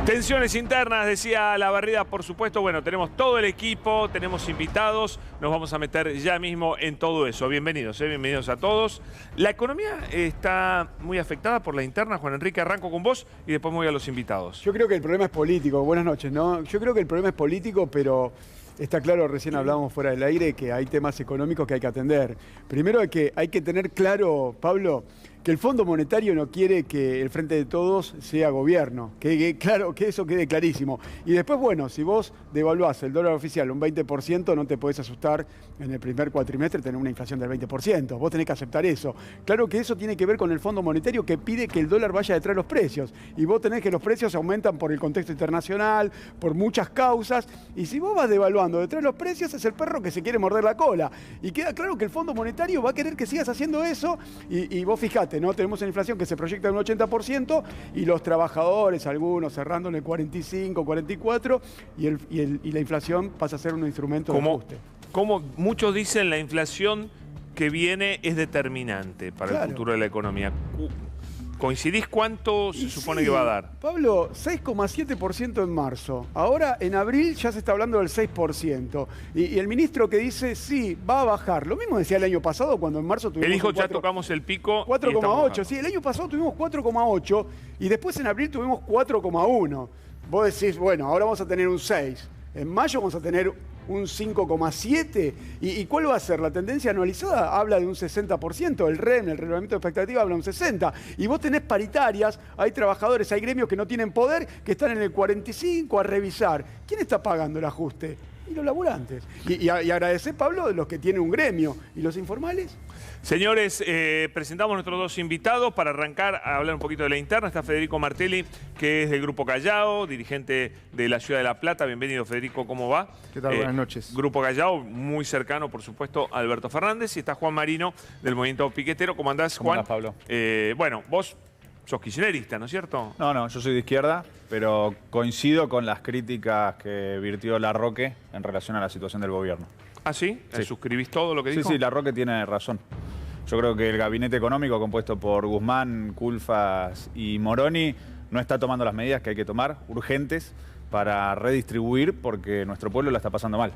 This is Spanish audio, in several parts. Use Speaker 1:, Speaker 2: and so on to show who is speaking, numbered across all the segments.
Speaker 1: Tensiones internas, decía Labarreda, por supuesto. Bueno, tenemos todo el equipo, tenemos invitados. Nos vamos a meter ya mismo en todo eso. Bienvenidos, bienvenidos a todos. La economía está muy afectada por la interna. Juan Enrique, arranco con vos y después me voy a los invitados.
Speaker 2: Yo creo que el problema es político. Buenas noches, ¿no? Yo creo que el problema es político, pero está claro, recién hablábamos fuera del aire, que hay temas económicos que hay que atender. Primero hay que tener claro, Pablo, que el Fondo Monetario no quiere que el Frente de Todos sea gobierno. Claro, que eso quede clarísimo. Y después, bueno, si vos devaluás el dólar oficial un 20%, no te podés asustar en el primer cuatrimestre tener una inflación del 20%. Vos tenés que aceptar eso. Claro que eso tiene que ver con el Fondo Monetario, que pide que el dólar vaya detrás de los precios. Y vos tenés que los precios aumentan por el contexto internacional, por muchas causas. Y si vos vas devaluando detrás de los precios, es el perro que se quiere morder la cola. Y queda claro que el Fondo Monetario va a querer que sigas haciendo eso. Y vos fijate, ¿no? Tenemos una inflación que se proyecta en un 80% y los trabajadores, algunos cerrando en el 45, 44, y la inflación pasa a ser un instrumento de ajuste.
Speaker 1: Como muchos dicen, la inflación que viene es determinante para el futuro de la economía. ¿Coincidís cuánto se supone que va a dar?
Speaker 2: Pablo, 6,7% en marzo. Ahora, en abril ya se está hablando del 6%. Y el ministro que dice, sí, va a bajar. Lo mismo decía el año pasado, cuando en marzo tuvimos...
Speaker 1: Él dijo, ya tocamos el pico.
Speaker 2: 4,8. Sí, el año pasado tuvimos 4,8 y después en abril tuvimos 4,1. Vos decís, bueno, ahora vamos a tener un 6. En mayo vamos a tener un 5,7. ¿Y cuál va a ser? La tendencia anualizada habla de un 60%. El REM, el relevamiento de expectativa, habla de un 60%. Y vos tenés paritarias, hay trabajadores, hay gremios que no tienen poder, que están en el 45 a revisar. ¿Quién está pagando el ajuste? Y los laburantes. Y agradecer, Pablo, de los que tienen un gremio. ¿Y los informales?
Speaker 1: Señores, presentamos a nuestros dos invitados para arrancar a hablar un poquito de la interna. Está Federico Martelli, que es del Grupo Callao, dirigente de la Ciudad de La Plata. Bienvenido, Federico, ¿cómo va?
Speaker 3: ¿Qué tal? Buenas noches.
Speaker 1: Grupo Callao, muy cercano, por supuesto, a Alberto Fernández. Y está Juan Marino, del Movimiento Piquetero. ¿Cómo andás, Juan?
Speaker 3: ¿Cómo andás, Pablo?
Speaker 1: Bueno, vos sos kirchnerista, ¿no es cierto?
Speaker 3: No, yo soy de izquierda, pero coincido con las críticas que virtió Larroque en relación a la situación del gobierno.
Speaker 1: ¿Ah, sí?
Speaker 3: Sí.
Speaker 1: ¿Suscribís todo lo que dijo?
Speaker 3: Sí, Larroque tiene razón. Yo creo que el gabinete económico compuesto por Guzmán, Culfas y Moroni no está tomando las medidas que hay que tomar, urgentes, para redistribuir, porque nuestro pueblo la está pasando mal.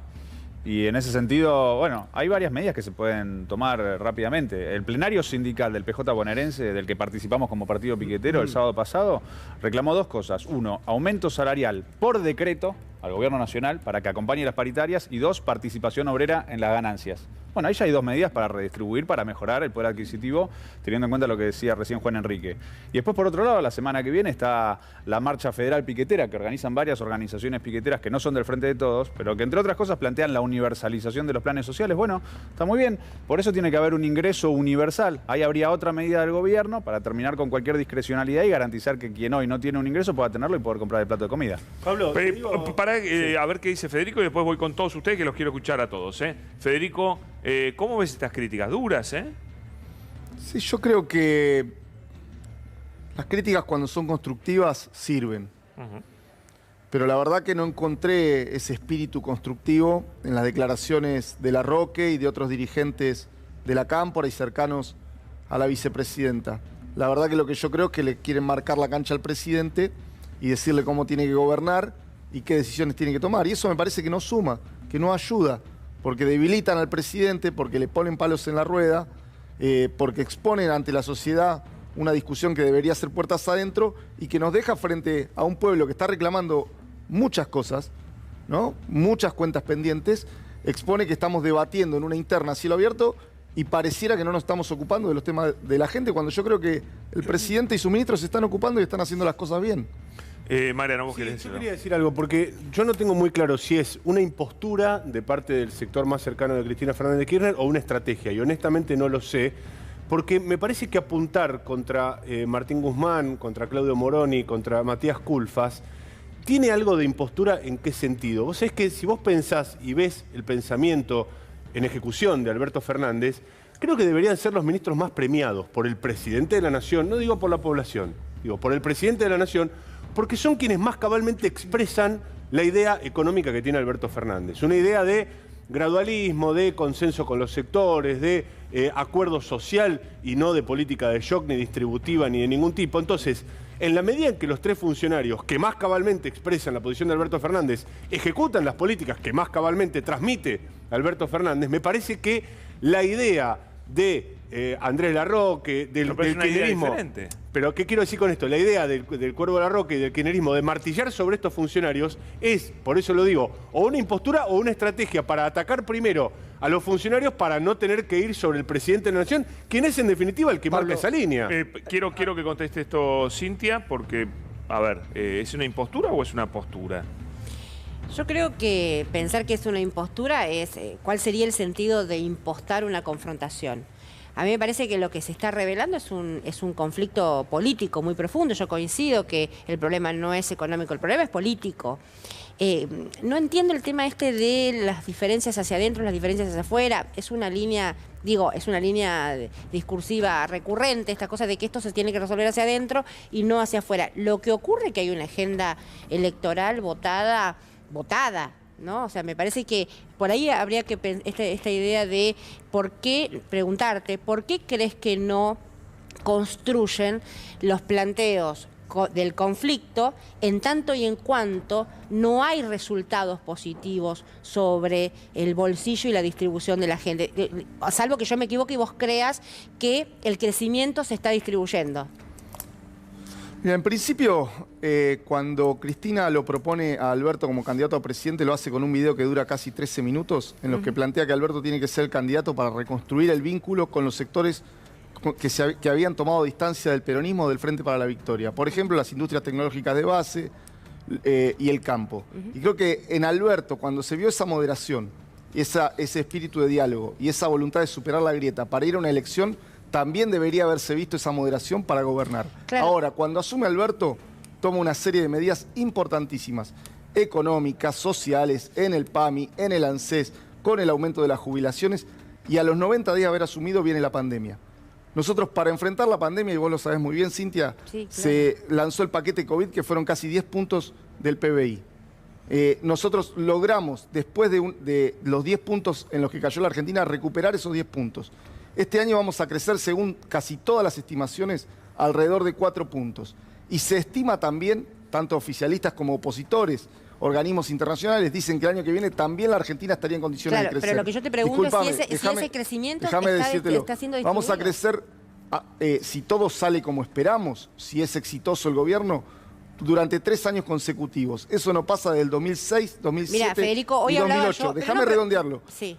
Speaker 3: Y en ese sentido, bueno, hay varias medidas que se pueden tomar rápidamente. El plenario sindical del PJ bonaerense, del que participamos como partido piquetero el sábado pasado, reclamó dos cosas. Uno, aumento salarial por decreto al gobierno nacional para que acompañe las paritarias. Y dos, participación obrera en las ganancias. Bueno, ahí ya hay dos medidas para redistribuir, para mejorar el poder adquisitivo, teniendo en cuenta lo que decía recién Juan Enrique. Y después, por otro lado, la semana que viene está la Marcha Federal Piquetera, que organizan varias organizaciones piqueteras que no son del Frente de Todos, pero que, entre otras cosas, plantean la universalización de los planes sociales. Bueno, está muy bien. Por eso tiene que haber un ingreso universal. Ahí habría otra medida del gobierno para terminar con cualquier discrecionalidad y garantizar que quien hoy no tiene un ingreso pueda tenerlo y poder comprar el plato de comida.
Speaker 1: Pablo, para a ver qué dice Federico y después voy con todos ustedes, que los quiero escuchar a todos. Federico, ¿cómo ves estas críticas? Duras, ¿eh?
Speaker 4: Sí, yo creo que las críticas cuando son constructivas sirven. Pero la verdad que no encontré ese espíritu constructivo en las declaraciones de Larroque y de otros dirigentes de la Cámpora y cercanos a la vicepresidenta. La verdad que lo que yo creo es que le quieren marcar la cancha al presidente y decirle cómo tiene que gobernar y qué decisiones tiene que tomar. Y eso me parece que no suma, que no ayuda, porque debilitan al presidente, porque le ponen palos en la rueda, porque exponen ante la sociedad una discusión que debería ser puertas adentro y que nos deja frente a un pueblo que está reclamando muchas cosas, ¿no? Muchas cuentas pendientes, expone que estamos debatiendo en una interna a cielo abierto y pareciera que no nos estamos ocupando de los temas de la gente, cuando yo creo que el presidente y su ministro se están ocupando y están haciendo las cosas bien.
Speaker 1: Mariano, vos querés decir.
Speaker 5: Yo quería decir algo, porque yo no tengo muy claro si es una impostura de parte del sector más cercano de Cristina Fernández de Kirchner o una estrategia, y honestamente no lo sé, porque me parece que apuntar contra Martín Guzmán, contra Claudio Moroni, contra Matías Culfas, tiene algo de impostura. ¿En qué sentido? Vos sabés que si vos pensás y ves el pensamiento en ejecución de Alberto Fernández, creo que deberían ser los ministros más premiados por el presidente de la Nación, no digo por la población, digo por el presidente de la Nación, porque son quienes más cabalmente expresan la idea económica que tiene Alberto Fernández. Una idea de gradualismo, de consenso con los sectores, de acuerdo social y no de política de shock, ni distributiva, ni de ningún tipo. Entonces, En la medida en que los tres funcionarios que más cabalmente expresan la posición de Alberto Fernández ejecutan las políticas que más cabalmente transmite Alberto Fernández, me parece que la idea de Andrés Larroque, del kirchnerismo. Pero ¿qué quiero decir con esto? La idea del Cuervo Larroque y del kirchnerismo de martillar sobre estos funcionarios es, por eso lo digo, o una impostura o una estrategia para atacar primero a los funcionarios para no tener que ir sobre el presidente de la Nación, quien es en definitiva el que marca esa línea.
Speaker 1: Quiero que conteste esto Cintia, porque, a ver, ¿es una impostura o es una postura?
Speaker 6: Yo creo que pensar que es una impostura es cuál sería el sentido de impostar una confrontación. A mí me parece que lo que se está revelando es un conflicto político muy profundo. Yo coincido que el problema no es económico, el problema es político. No entiendo el tema este de las diferencias hacia adentro, las diferencias hacia afuera. Es una línea, es una línea discursiva recurrente, esta cosa de que esto se tiene que resolver hacia adentro y no hacia afuera. Lo que ocurre es que hay una agenda electoral votada, ¿no? O sea, me parece que por ahí habría que esta idea de preguntarte, ¿por qué crees que no construyen los planteos del conflicto en tanto y en cuanto no hay resultados positivos sobre el bolsillo y la distribución de la gente? Salvo que yo me equivoque y vos creas que el crecimiento se está distribuyendo.
Speaker 4: Mira, en principio, cuando Cristina lo propone a Alberto como candidato a presidente, lo hace con un video que dura casi 13 minutos, en los que plantea que Alberto tiene que ser el candidato para reconstruir el vínculo con los sectores que habían tomado distancia del peronismo del Frente para la Victoria. Por ejemplo, las industrias tecnológicas de base y el campo. Y creo que en Alberto, cuando se vio esa moderación, ese espíritu de diálogo y esa voluntad de superar la grieta para ir a una elección, también debería haberse visto esa moderación para gobernar. Claro. Ahora, cuando asume Alberto, toma una serie de medidas importantísimas, económicas, sociales, en el PAMI, en el ANSES, con el aumento de las jubilaciones, y a los 90 días de haber asumido viene la pandemia. Nosotros, para enfrentar la pandemia, y vos lo sabés muy bien, Cintia, sí, claro, se lanzó el paquete COVID, que fueron casi 10 puntos del PBI. Nosotros logramos, después de los 10 puntos en los que cayó la Argentina, recuperar esos 10 puntos. Este año vamos a crecer, según casi todas las estimaciones, alrededor de 4 puntos. Y se estima también, tanto oficialistas como opositores, organismos internacionales, dicen que el año que viene también la Argentina estaría en condiciones de crecer.
Speaker 6: Pero lo que yo te pregunto es si ese crecimiento está siendo distribuido.
Speaker 4: Vamos a crecer, si todo sale como esperamos, si es exitoso el gobierno, durante 3 años consecutivos. Eso no pasa del 2006, 2007
Speaker 6: Mira, Federico, hoy
Speaker 4: y 2008. Déjame redondearlo.
Speaker 6: Sí.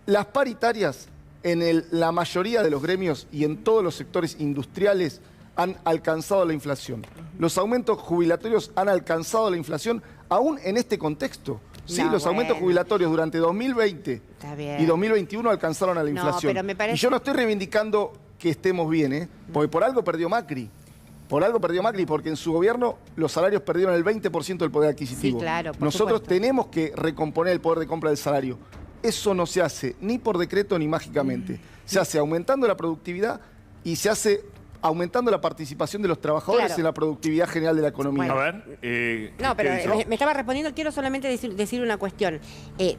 Speaker 4: Las paritarias en la mayoría de los gremios y en todos los sectores industriales han alcanzado la inflación. Los aumentos jubilatorios han alcanzado la inflación aún en este contexto. Sí, los aumentos jubilatorios durante 2020 y 2021 alcanzaron a la inflación.
Speaker 6: Pero me parece...
Speaker 4: Y yo no estoy reivindicando que estemos bien, porque por algo perdió Macri. Por algo perdió Macri, porque en su gobierno los salarios perdieron el 20% del poder adquisitivo.
Speaker 6: Sí, claro,
Speaker 4: Nosotros tenemos que recomponer el poder de compra del salario. Eso no se hace ni por decreto ni mágicamente. Se hace aumentando la productividad y se hace aumentando la participación de los trabajadores en la productividad general de la economía.
Speaker 1: Bueno, a ver,
Speaker 6: no, pero me estaba respondiendo, quiero solamente decir una cuestión.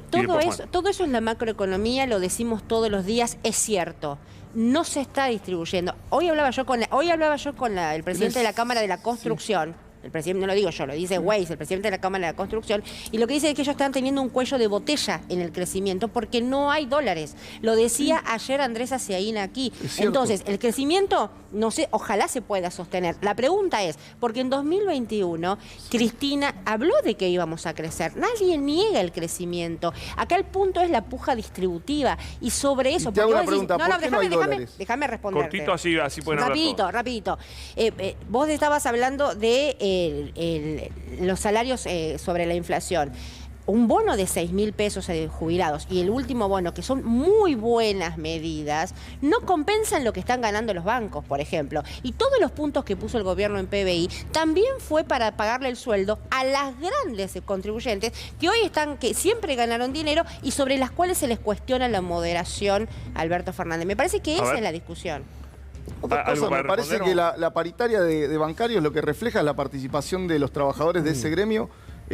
Speaker 6: Todo eso es la macroeconomía, lo decimos todos los días, es cierto. No se está distribuyendo. Hoy hablaba yo con el presidente de la Cámara de la Construcción. Sí. El presidente, no lo digo yo, lo dice Weiss, el presidente de la Cámara de la Construcción, y lo que dice es que ellos están teniendo un cuello de botella en el crecimiento porque no hay dólares. Lo decía ayer Andrés Aciaína aquí. Entonces, el crecimiento, no sé, ojalá se pueda sostener. La pregunta es, porque en 2021 Cristina habló de que íbamos a crecer. Nadie niega el crecimiento. Acá el punto es la puja distributiva. Y sobre eso...
Speaker 4: Te hago una pregunta, ¿por qué no hay dólares?
Speaker 6: Déjame responder.
Speaker 1: Cortito, así pueden hablar.
Speaker 6: Rapidito. Vos estabas hablando de los salarios sobre la inflación. Un bono de 6.000 pesos de jubilados y el último bono, que son muy buenas medidas, no compensan lo que están ganando los bancos, por ejemplo. Y todos los puntos que puso el gobierno en PBI también fue para pagarle el sueldo a las grandes contribuyentes que hoy que siempre ganaron dinero y sobre las cuales se les cuestiona la moderación a Alberto Fernández. Me parece que esa es la discusión.
Speaker 4: Otra cosa, me parece que la paritaria de bancarios lo que refleja es la participación de los trabajadores de ese gremio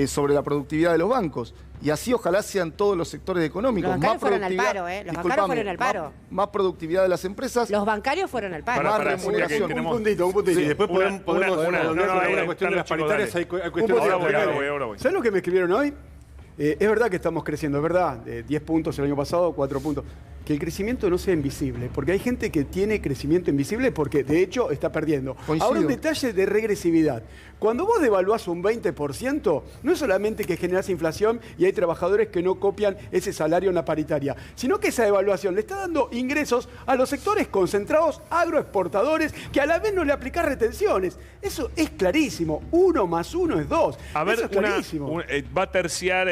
Speaker 4: sobre la productividad de los bancos. Y así ojalá sean todos los sectores económicos.
Speaker 6: Los bancarios fueron al paro, ¿eh? Los bancarios fueron al paro.
Speaker 4: Más productividad de las empresas.
Speaker 6: Los bancarios fueron al paro.
Speaker 4: Más
Speaker 1: Para,
Speaker 4: remuneración.
Speaker 1: tenemos-
Speaker 2: Un puntito.
Speaker 5: Sí, después podemos una cuestión de las paritarias. Hay cuestiones
Speaker 1: ahora voy.
Speaker 2: ¿Sabes lo que me escribieron hoy? Es verdad que estamos creciendo, es verdad. 10 puntos el año pasado, 4 puntos. Que el crecimiento no sea invisible, porque hay gente que tiene crecimiento invisible porque de hecho está perdiendo.
Speaker 4: Coincido.
Speaker 2: Ahora un detalle de regresividad. Cuando vos devaluás un 20%, no es solamente que generás inflación y hay trabajadores que no copian ese salario en la paritaria, sino que esa devaluación le está dando ingresos a los sectores concentrados agroexportadores que a la vez no le aplicás retenciones. Eso es clarísimo. 1 más 1 es 2.
Speaker 1: A ver,
Speaker 2: Eso es clarísimo.
Speaker 1: va a terciar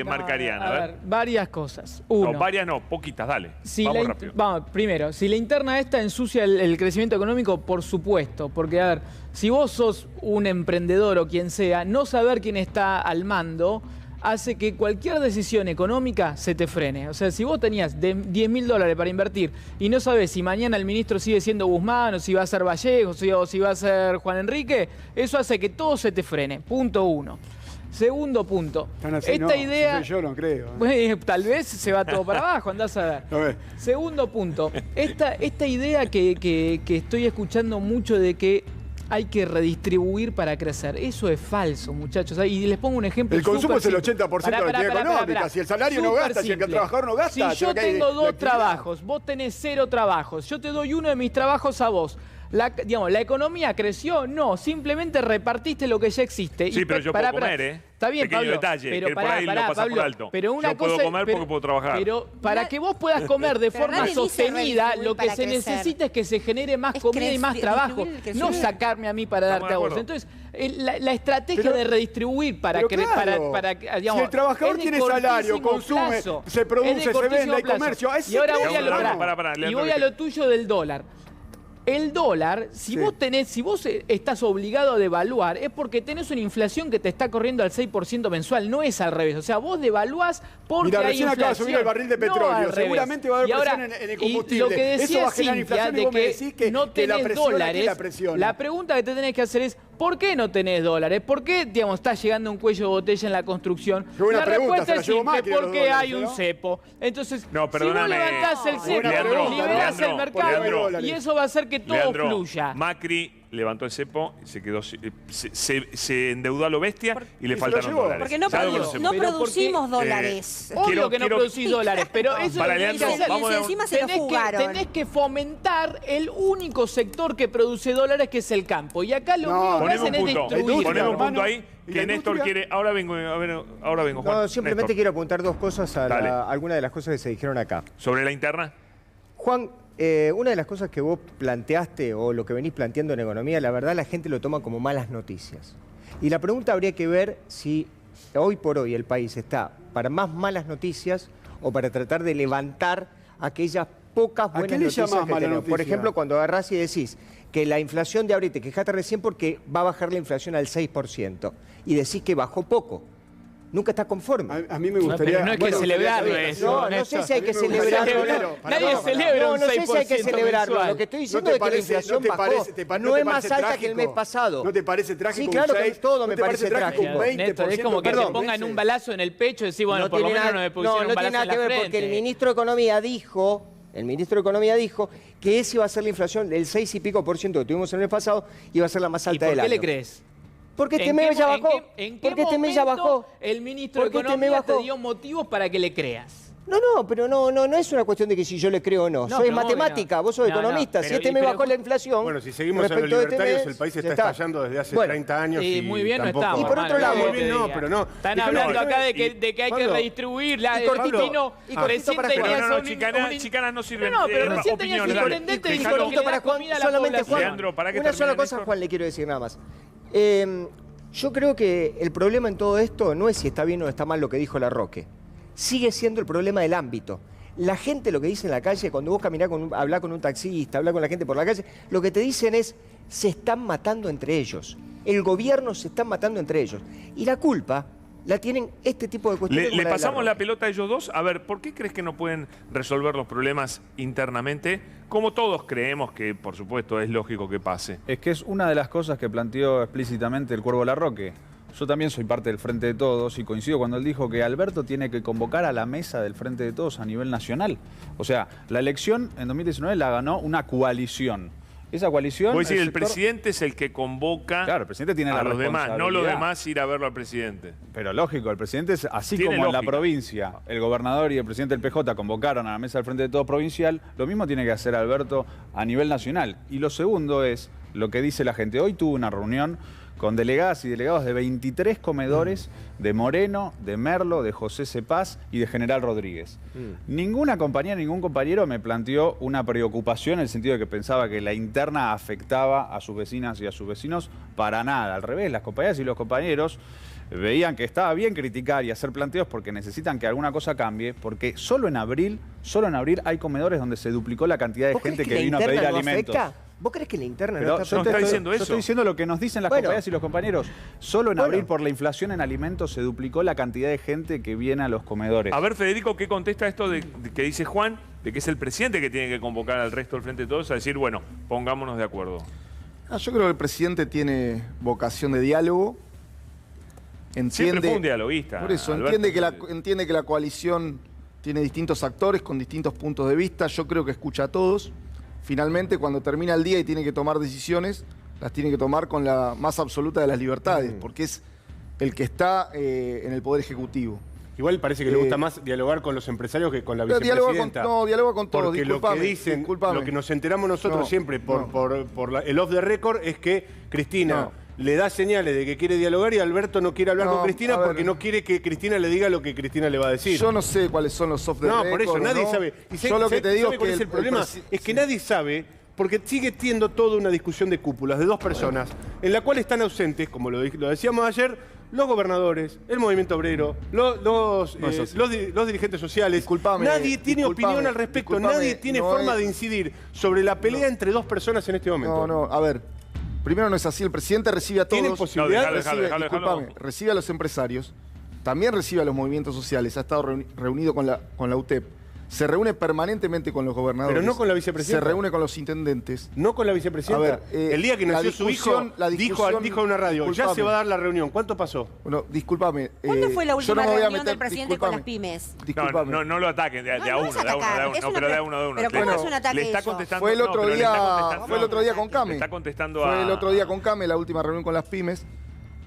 Speaker 1: Marcariana.
Speaker 7: A ver, varias cosas. Uno,
Speaker 1: No, varias no, poquitas, dale. Vamos rápido.
Speaker 7: Primero, si la interna esta ensucia el crecimiento económico, por supuesto. Porque, a ver, si vos sos un emprendedor o quien sea, no saber quién está al mando hace que cualquier decisión económica se te frene. O sea, si vos tenías $10.000 para invertir y no sabés si mañana el ministro sigue siendo Guzmán o si va a ser Vallejo o si va a ser Juan Enrique, eso hace que todo se te frene. Punto 1. Segundo punto.
Speaker 2: Tan así,
Speaker 7: Esta
Speaker 2: no,
Speaker 7: idea...
Speaker 2: yo no creo.
Speaker 7: Bueno, tal vez se va todo para abajo, andás a ver.
Speaker 2: A ver.
Speaker 7: Segundo punto. Esta idea que estoy escuchando mucho de que hay que redistribuir para crecer. Eso es falso, muchachos. Y les pongo un ejemplo.
Speaker 2: El consumo es el
Speaker 7: súper simple.
Speaker 2: 80% de la actividad económica. Si el salario no
Speaker 7: Súper
Speaker 2: gasta, si el
Speaker 7: simple.
Speaker 2: trabajador no gasta,
Speaker 7: Si yo tengo 2 trabajos, vos tenés 0 trabajos, yo te doy uno de mis trabajos a vos. ¿La economía creció? No, simplemente repartiste lo que ya existe.
Speaker 1: Sí, pero yo puedo comer, ¿eh?
Speaker 7: Está bien,
Speaker 1: Pequeño
Speaker 7: Pablo.
Speaker 1: detalle,
Speaker 7: pero
Speaker 1: que por ahí lo pasás por
Speaker 7: Pablo,
Speaker 1: alto.
Speaker 7: Pero una
Speaker 1: Yo puedo
Speaker 7: cosa,
Speaker 1: comer porque puedo trabajar.
Speaker 7: Pero para que vos puedas comer de
Speaker 6: Pero
Speaker 7: forma
Speaker 6: nadie dice
Speaker 7: sostenida,
Speaker 6: redistribuir
Speaker 7: lo que
Speaker 6: para
Speaker 7: se
Speaker 6: crecer.
Speaker 7: necesita es que se genere más
Speaker 6: Es
Speaker 7: comida y más
Speaker 6: distribuir
Speaker 7: trabajo.
Speaker 6: el
Speaker 7: No
Speaker 6: crecimiento.
Speaker 7: sacarme a mí para
Speaker 1: Estamos
Speaker 7: darte a
Speaker 1: de
Speaker 7: vos.
Speaker 1: acuerdo.
Speaker 7: Entonces, la estrategia
Speaker 2: Pero-
Speaker 7: de redistribuir para
Speaker 2: Pero
Speaker 7: que
Speaker 2: claro,
Speaker 7: digamos,
Speaker 2: si el trabajador
Speaker 7: es de
Speaker 2: tiene salario,
Speaker 7: cortísimo
Speaker 2: consume,
Speaker 7: plazo.
Speaker 2: se produce,
Speaker 7: Es de
Speaker 2: se
Speaker 7: cortísimo
Speaker 2: vende, hay
Speaker 7: plazo.
Speaker 2: comercio, a ese
Speaker 7: Y ahora voy
Speaker 2: precio,
Speaker 7: a lo,
Speaker 2: hermano.
Speaker 1: Pará,
Speaker 7: y
Speaker 1: Leandro,
Speaker 7: voy a lo tuyo del dólar. El dólar, si vos estás obligado a devaluar, es porque tenés una inflación que te está corriendo al 6% mensual, no es al revés. O sea, vos devaluás porque
Speaker 2: Mira,
Speaker 7: hay
Speaker 2: recién
Speaker 7: inflación.
Speaker 2: acaba de subir el barril de
Speaker 7: no
Speaker 2: petróleo.
Speaker 7: al revés.
Speaker 2: Seguramente va a haber
Speaker 7: Y ahora,
Speaker 2: presión en el
Speaker 7: y
Speaker 2: combustible.
Speaker 7: lo que decía
Speaker 2: Eso va a generar
Speaker 7: Cintia,
Speaker 2: inflación y
Speaker 7: de
Speaker 2: vos me
Speaker 7: que
Speaker 2: decís que
Speaker 7: no
Speaker 2: la
Speaker 7: tenés
Speaker 2: presión aquí
Speaker 7: dólares,
Speaker 2: la presiona.
Speaker 7: la pregunta que te tenés que hacer es, ¿por qué no tenés dólares? ¿Por qué, digamos, estás llegando a un cuello de botella en la construcción?
Speaker 2: Qué buena
Speaker 7: La
Speaker 2: pregunta,
Speaker 7: respuesta
Speaker 2: se la
Speaker 7: es
Speaker 2: llevó
Speaker 7: simple,
Speaker 2: Macri a los
Speaker 7: porque
Speaker 2: dólares,
Speaker 7: hay un
Speaker 2: ¿no?
Speaker 7: cepo. Entonces,
Speaker 1: No,
Speaker 7: si vos
Speaker 1: perdóname.
Speaker 7: levantás el cepo,
Speaker 2: Leandro,
Speaker 7: liberás el mercado
Speaker 1: Leandro.
Speaker 7: y eso va a hacer que todo
Speaker 1: Leandro,
Speaker 7: fluya.
Speaker 1: Macri levantó el cepo y se quedó, se endeudó a lo bestia y le
Speaker 2: y se lo
Speaker 1: faltaron
Speaker 2: llevó.
Speaker 1: dólares.
Speaker 6: Porque no,
Speaker 1: Ya lo
Speaker 7: Pero
Speaker 1: conocemos.
Speaker 7: porque-
Speaker 6: producimos dólares.
Speaker 7: Obvio
Speaker 1: Quiero-
Speaker 7: que no
Speaker 1: quiero-
Speaker 7: producís dólares, pero eso
Speaker 1: Para,
Speaker 7: lo que tenés que
Speaker 1: Leandro,
Speaker 7: hacer.
Speaker 1: vamos a-
Speaker 6: encima se lo fugaron.
Speaker 7: Tenés que fomentar el único sector que produce dólares, que es el campo. Y acá lo
Speaker 2: No,
Speaker 7: único que
Speaker 1: Poneme
Speaker 7: hacen
Speaker 1: un
Speaker 7: es
Speaker 1: punto,
Speaker 7: destruir.
Speaker 1: poneme un punto
Speaker 2: hermano.
Speaker 1: ahí
Speaker 2: ¿Y
Speaker 1: que
Speaker 2: la
Speaker 1: Néstor
Speaker 2: industria?
Speaker 1: quiere. Ahora vengo, Juan.
Speaker 8: No, simplemente
Speaker 1: Néstor,
Speaker 8: quiero apuntar 2 cosas a
Speaker 1: Dale.
Speaker 8: algunas de las cosas que se dijeron acá.
Speaker 1: sobre la interna.
Speaker 8: Juan, una de las cosas que vos planteaste o lo que venís planteando en economía, la verdad la gente lo toma como malas noticias. Y la pregunta habría que ver si hoy por hoy el país está para más malas noticias o para tratar de levantar aquellas pocas
Speaker 2: qué
Speaker 8: buenas
Speaker 2: le
Speaker 8: noticias
Speaker 2: llamás
Speaker 8: que
Speaker 2: mala
Speaker 8: tenemos. Por
Speaker 2: noticia?
Speaker 8: ejemplo, cuando agarrás y decís que la inflación de ahora, y te quejaste recién porque va a bajar la inflación al 6%, y decís que bajó poco. Nunca estás conforme.
Speaker 2: A mí me gustaría...
Speaker 7: pero no hay que
Speaker 2: bueno,
Speaker 7: celebrarlo
Speaker 2: gustaría-
Speaker 7: eso.
Speaker 8: No, no sé si hay que celebrarlo.
Speaker 7: Nadie celebra
Speaker 8: No,
Speaker 7: un
Speaker 8: no sé si hay que
Speaker 7: 6%
Speaker 8: celebrarlo.
Speaker 7: mensual.
Speaker 8: Lo que estoy
Speaker 2: ¿No
Speaker 8: diciendo
Speaker 2: te
Speaker 8: es que la
Speaker 2: parece-
Speaker 8: inflación
Speaker 2: no te
Speaker 8: bajó.
Speaker 2: parece- te-
Speaker 8: No
Speaker 2: te
Speaker 8: es más
Speaker 2: parece
Speaker 8: alta que el mes
Speaker 2: trágico?
Speaker 8: pasado.
Speaker 2: ¿No te parece trágico?
Speaker 8: Sí, claro
Speaker 2: un
Speaker 8: que
Speaker 2: 6?
Speaker 8: todo
Speaker 2: ¿No
Speaker 8: me
Speaker 2: te
Speaker 8: parece trágico.
Speaker 2: un 20%?
Speaker 7: Néstor, es como que te
Speaker 8: Perdón.
Speaker 7: pongan un balazo en el pecho y decís, bueno, por lo menos no me pusieron un
Speaker 8: no
Speaker 7: balazo
Speaker 8: tiene nada
Speaker 7: en la
Speaker 8: que ver
Speaker 7: frente.
Speaker 8: porque el ministro de Economía dijo que esa iba a ser la inflación del 6 y pico % que tuvimos el mes pasado, iba a ser la más
Speaker 7: ¿Y
Speaker 8: alta
Speaker 7: por
Speaker 8: del
Speaker 7: qué
Speaker 8: año.
Speaker 7: le crees?
Speaker 8: Porque este
Speaker 7: ¿En
Speaker 8: mes
Speaker 7: qué
Speaker 8: ya
Speaker 7: mo-
Speaker 8: bajó.
Speaker 7: ¿En qué
Speaker 8: Porque este mes ya
Speaker 7: momento
Speaker 8: bajó.
Speaker 7: el ministro de
Speaker 8: Porque este mes
Speaker 7: Economía te
Speaker 8: bajó.
Speaker 7: dio motivos para que le creas?
Speaker 8: No, pero no es una cuestión de que si yo le creo o no.
Speaker 7: No,
Speaker 8: Soy
Speaker 7: pero
Speaker 8: matemática,
Speaker 7: obvio.
Speaker 8: vos sos
Speaker 7: No, no,
Speaker 8: economista. Si
Speaker 7: pero-
Speaker 8: este mes
Speaker 7: pero-
Speaker 8: bajó la inflación.
Speaker 5: Bueno, si seguimos en los
Speaker 8: respecto de este
Speaker 5: libertarios,
Speaker 8: mes,
Speaker 5: el país
Speaker 8: ya
Speaker 5: está estallando desde hace
Speaker 8: Bueno,
Speaker 5: 30 años.
Speaker 7: Y muy bien no
Speaker 5: tampoco-
Speaker 7: estamos.
Speaker 8: Y por otro lado-
Speaker 5: Muy bien, no, pero no.
Speaker 7: Están
Speaker 5: Déjame-
Speaker 7: hablando acá de
Speaker 5: y-
Speaker 7: que hay que
Speaker 5: Pablo,
Speaker 7: redistribuir. La,
Speaker 8: y cortito,
Speaker 7: Tino,
Speaker 8: y cortito
Speaker 7: recién
Speaker 8: para
Speaker 7: tenías
Speaker 8: Juan.
Speaker 1: No,
Speaker 7: un-
Speaker 1: chicanas no sirven.
Speaker 7: No, pero recién tenías
Speaker 1: opiniones,
Speaker 7: un
Speaker 1: dale.
Speaker 7: intendente
Speaker 1: Dejalo.
Speaker 7: diciendo que
Speaker 8: cortito
Speaker 7: le
Speaker 8: para
Speaker 7: da
Speaker 8: Juan,
Speaker 7: comida a la
Speaker 8: solamente
Speaker 7: población.
Speaker 8: Juan.
Speaker 1: Leandro, para que
Speaker 8: Una sola
Speaker 1: termine,
Speaker 8: cosa,
Speaker 1: Néstor.
Speaker 8: Juan, le quiero decir nada más. Yo creo que el problema en todo esto no es si está bien o está mal lo que dijo Larroque. Sigue siendo el problema del ámbito. La gente lo que dice en la calle, cuando vos caminás hablás con un taxista, hablás con la gente por la calle, lo que te dicen es, se están matando entre ellos. El gobierno se está matando entre ellos. Y la culpa la tienen este tipo de cuestiones.
Speaker 1: Le
Speaker 8: como la de
Speaker 1: pasamos la
Speaker 8: Larroque.
Speaker 1: pelota a ellos dos. A ver, ¿por qué crees que no pueden resolver los problemas internamente? Como todos creemos que, por supuesto, es lógico que pase.
Speaker 3: Es que es una de las cosas que planteó explícitamente el Cuervo Larroque. Yo también soy parte del Frente de Todos y coincido cuando él dijo que Alberto tiene que convocar a la mesa del Frente de Todos a nivel nacional. O sea, la elección en 2019 la ganó una coalición. Esa coalición...
Speaker 1: Voy a decir, el presidente es el que convoca
Speaker 3: Claro, el presidente tiene
Speaker 1: a
Speaker 3: la
Speaker 1: los demás, no los
Speaker 3: responsabilidad.
Speaker 1: demás ir a verlo al presidente.
Speaker 3: Pero lógico, el presidente es así
Speaker 1: Tiene
Speaker 3: como en la
Speaker 1: lógica.
Speaker 3: provincia, el gobernador y el presidente del PJ convocaron a la mesa del Frente de Todos provincial, lo mismo tiene que hacer Alberto a nivel nacional. Y lo segundo es lo que dice la gente. Hoy tuve una reunión con delegadas y delegados de 23 comedores de Moreno, de Merlo, de José Cepaz y de General Rodríguez. Ninguna compañera, ningún compañero me planteó una preocupación en el sentido de que pensaba que la interna afectaba a sus vecinas y a sus vecinos para nada. Al revés, las compañeras y los compañeros veían que estaba bien criticar y hacer planteos porque necesitan que alguna cosa cambie, porque solo en abril hay comedores donde se duplicó la cantidad de
Speaker 8: ¿Vos
Speaker 3: gente
Speaker 8: crees
Speaker 3: que
Speaker 8: la
Speaker 3: vino a pedir
Speaker 8: interna no
Speaker 3: alimentos.
Speaker 8: afecta? ¿Vos crees que la interna
Speaker 3: Pero
Speaker 8: no está
Speaker 3: yo
Speaker 1: está
Speaker 3: te
Speaker 1: diciendo
Speaker 3: yo
Speaker 1: eso.
Speaker 3: estoy diciendo lo que nos dicen las
Speaker 8: Bueno.
Speaker 3: compañeras y los compañeros. Solo en
Speaker 8: Bueno.
Speaker 3: abril, por la inflación en alimentos, se duplicó la cantidad de gente que viene a los comedores.
Speaker 1: A ver, Federico, ¿qué contesta esto de que dice Juan? De que es el presidente que tiene que convocar al resto del Frente de Todos a decir, bueno, pongámonos de acuerdo.
Speaker 4: Yo creo que el presidente tiene vocación de diálogo.
Speaker 1: Siempre fue un dialoguista.
Speaker 4: Por eso,
Speaker 1: Alberto.
Speaker 4: entiende que la coalición tiene distintos actores con distintos puntos de vista. Yo creo que escucha a todos. Finalmente, cuando termina el día y tiene que tomar decisiones, las tiene que tomar con la más absoluta de las libertades, porque es el que está en el Poder Ejecutivo.
Speaker 5: Igual parece que le gusta más dialogar con los empresarios que con la
Speaker 4: Pero
Speaker 5: vicepresidenta.
Speaker 4: dialoga con todos.
Speaker 5: Porque lo que dicen, lo que nos enteramos nosotros siempre por el off the record es que Cristina le da señales de que quiere dialogar y Alberto no quiere hablar con Cristina porque no quiere que Cristina le diga lo que Cristina le va a decir.
Speaker 4: Yo no sé cuáles son los off the record.
Speaker 5: No, por eso, nadie sabe. Y
Speaker 4: yo lo que te digo es
Speaker 5: cuál
Speaker 4: que
Speaker 5: es el problema es que nadie sabe, porque sigue siendo toda una discusión de cúpulas de dos personas, en la cual están ausentes, como lo decíamos ayer, los gobernadores, el movimiento obrero, los dirigentes sociales. Nadie tiene opinión al respecto, nadie tiene forma de incidir sobre la pelea entre dos personas en este momento.
Speaker 4: No, a ver. Primero no es así, el presidente recibe a todos.
Speaker 5: ¿Tiene posibilidad?
Speaker 4: Recibe a los empresarios, también recibe a los movimientos sociales, ha estado reunido con la UTEP. Se reúne permanentemente con los gobernadores.
Speaker 5: Pero no con la vicepresidenta.
Speaker 4: Se reúne con los intendentes.
Speaker 5: No con la vicepresidenta.
Speaker 4: A ver,
Speaker 5: el día que nació su hijo, dijo en una radio, ya se va a dar la reunión. ¿Cuánto pasó?
Speaker 4: Bueno, discúlpame.
Speaker 6: ¿Cuándo fue la
Speaker 4: yo
Speaker 6: última
Speaker 4: no me voy a
Speaker 6: reunión
Speaker 4: meter-
Speaker 6: del presidente con las pymes?
Speaker 4: Disculpame.
Speaker 1: No lo ataquen, de a
Speaker 6: No,
Speaker 1: uno,
Speaker 6: es
Speaker 1: de a uno,
Speaker 6: atacar, es
Speaker 1: no,
Speaker 6: una
Speaker 1: pero de a
Speaker 6: pre-
Speaker 1: uno, de uno.
Speaker 6: pero ¿cómo es un ataque
Speaker 1: Le está
Speaker 6: eso?
Speaker 1: contestando.
Speaker 4: Fue el otro
Speaker 1: pero le está
Speaker 4: día,
Speaker 1: contestando-
Speaker 4: fue el otro día con Came.
Speaker 1: Le está contestando
Speaker 4: Fue
Speaker 1: a...
Speaker 4: el otro día con Came, la última reunión con las pymes.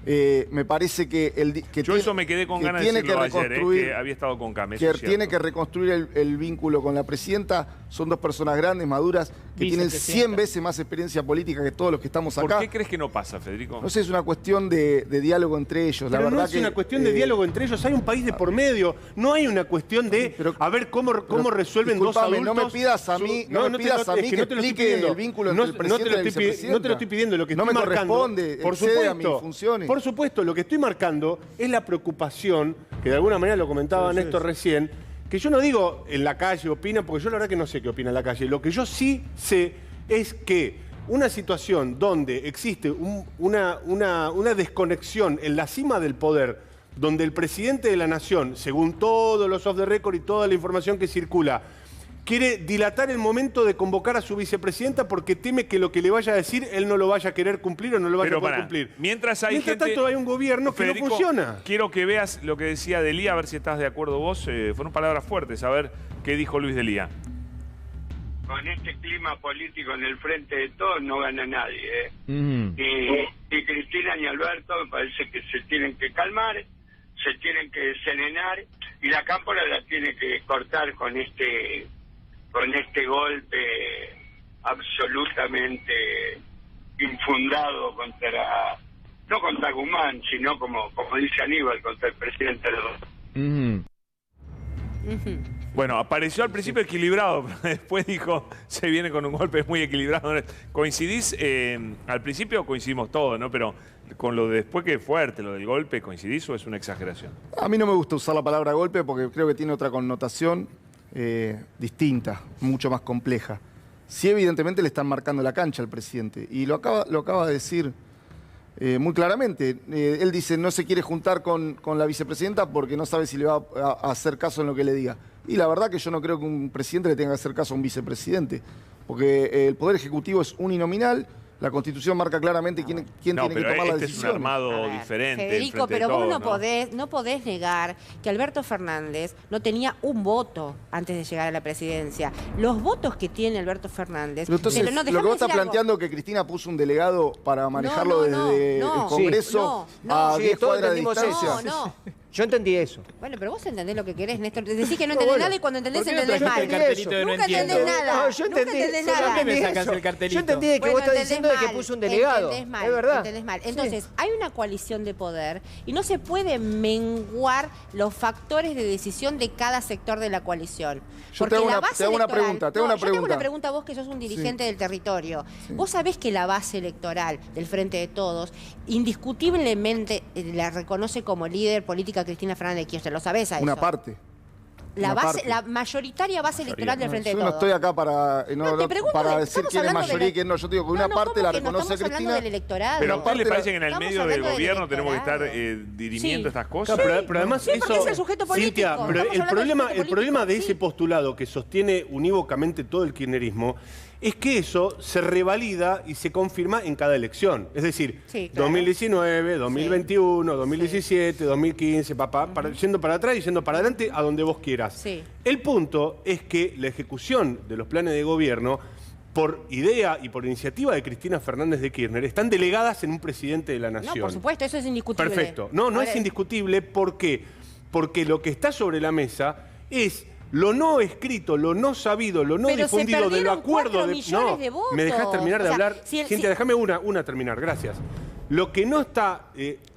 Speaker 4: Me parece que
Speaker 1: Yo eso me quedé con
Speaker 4: que
Speaker 1: ganas de
Speaker 4: tiene que
Speaker 1: decirlo ayer,
Speaker 4: reconstruir,
Speaker 1: que había estado con Came.
Speaker 4: que tiene que reconstruir el vínculo con la presidenta. Son dos personas grandes, maduras, que tienen 100 veces más experiencia política que todos los que estamos acá.
Speaker 1: ¿Por qué crees que no pasa, Federico?
Speaker 4: No sé, es una cuestión de diálogo entre ellos. La
Speaker 5: Pero
Speaker 4: verdad
Speaker 5: no es una cuestión de diálogo entre ellos, hay un país de por medio. No hay una cuestión de a ver cómo resuelven dos
Speaker 4: disculpame,
Speaker 5: adultos.
Speaker 4: no me pidas a mí, no me pidas a mí que explique el vínculo entre el presidente y la vicepresidenta.
Speaker 5: No te lo estoy pidiendo, lo que
Speaker 4: no
Speaker 5: estoy
Speaker 4: me
Speaker 5: marcando.
Speaker 4: corresponde,
Speaker 5: Por
Speaker 4: excede
Speaker 5: supuesto,
Speaker 4: a mis funciones.
Speaker 5: Por supuesto, lo que estoy marcando es la preocupación, que de alguna manera lo comentaba Néstor recién, que yo no digo en la calle opina, porque yo la verdad que no sé qué opina en la calle. Lo que yo sí sé es que una situación donde existe una desconexión en la cima del poder, donde el presidente de la nación, según todos los off the record y toda la información que circula, quiere dilatar el momento de convocar a su vicepresidenta porque teme que lo que le vaya a decir él no lo vaya a querer cumplir o no lo vaya a poder cumplir.
Speaker 1: Mientras
Speaker 5: tanto hay un gobierno que
Speaker 1: Federico,
Speaker 5: no funciona.
Speaker 1: Quiero que veas lo que decía Delía, a ver si estás de acuerdo vos. Fueron palabras fuertes, a ver qué dijo Luis Delía.
Speaker 9: Con este clima político en el Frente de Todos no gana nadie. Ni Cristina ni Alberto me parece que se tienen que calmar, se tienen que serenar y la Cámpora la tiene que cortar con este golpe absolutamente infundado no contra Guzmán, sino como dice Aníbal, contra el presidente de los...
Speaker 1: Bueno, apareció al principio equilibrado, pero después dijo, se viene con un golpe muy equilibrado. ¿Coincidís? Al principio coincidimos todos, ¿no? Pero con lo de después, que es fuerte, lo del golpe, ¿coincidís o es una exageración?
Speaker 4: A mí no me gusta usar la palabra golpe porque creo que tiene otra connotación distinta, mucho más compleja. Sí, evidentemente le están marcando la cancha al presidente y lo acaba de decir muy claramente. Él dice no se quiere juntar con la vicepresidenta porque no sabe si le va a hacer caso en lo que le diga. Y la verdad que yo no creo que un presidente le tenga que hacer caso a un vicepresidente, porque el Poder Ejecutivo es uninominal La Constitución marca claramente quién tiene que tomar la decisión.
Speaker 1: Es un armado diferente.
Speaker 6: Federico, pero vos no podés negar que Alberto Fernández no tenía un voto antes de llegar a la presidencia. Los votos que tiene Alberto Fernández...
Speaker 4: Pero entonces, lo que vos estás planteando es que Cristina puso un delegado para manejarlo desde el Congreso a 10 cuadras de distancia.
Speaker 8: Yo entendí eso.
Speaker 6: Bueno, pero vos entendés lo que querés, Néstor. Decís que no entendés nada y cuando entendés entendés mal.
Speaker 7: Nunca
Speaker 6: entendés nada.
Speaker 8: Yo entendí de que vos estás diciendo de que puso un delegado.
Speaker 6: Entendés mal,
Speaker 8: es verdad.
Speaker 6: Entendés mal. Entonces, hay una coalición de poder y no se puede menguar los factores de decisión de cada sector de la coalición.
Speaker 4: Yo te hago una pregunta.
Speaker 6: Yo te hago una pregunta a vos que sos un dirigente del territorio. Vos sabés que la base electoral del Frente de Todos indiscutiblemente la reconoce como líder política Cristina Fernández de Kirchner, lo sabés a eso.
Speaker 4: Una parte.
Speaker 6: La mayoritaria base electoral del Frente de Todos.
Speaker 4: Yo no estoy acá para decir quién es mayoría y quién no. Yo digo que una parte la reconoce Cristina.
Speaker 1: Pero ¿a usted le parece que en el medio del gobierno tenemos que estar dirimiendo estas cosas?
Speaker 5: Pero además eso, Cintia, pero el problema de ese postulado que sostiene unívocamente todo el kirchnerismo es que eso se revalida y se confirma en cada elección. Es decir, 2019, 2021, 2017, 2015, yendo para atrás y yendo para adelante a donde vos quieras.
Speaker 6: Sí.
Speaker 5: El punto es que la ejecución de los planes de gobierno, por idea y por iniciativa de Cristina Fernández de Kirchner, están delegadas en un presidente de la Nación.
Speaker 6: No, por supuesto, eso es indiscutible.
Speaker 5: Perfecto. No es indiscutible. ¿Por qué? Porque lo que está sobre la mesa es lo no escrito, lo no sabido, lo no difundido de lo acuerdo de... No, ¿me dejás terminar de hablar? Cintia, déjame una terminar, gracias. Lo que no está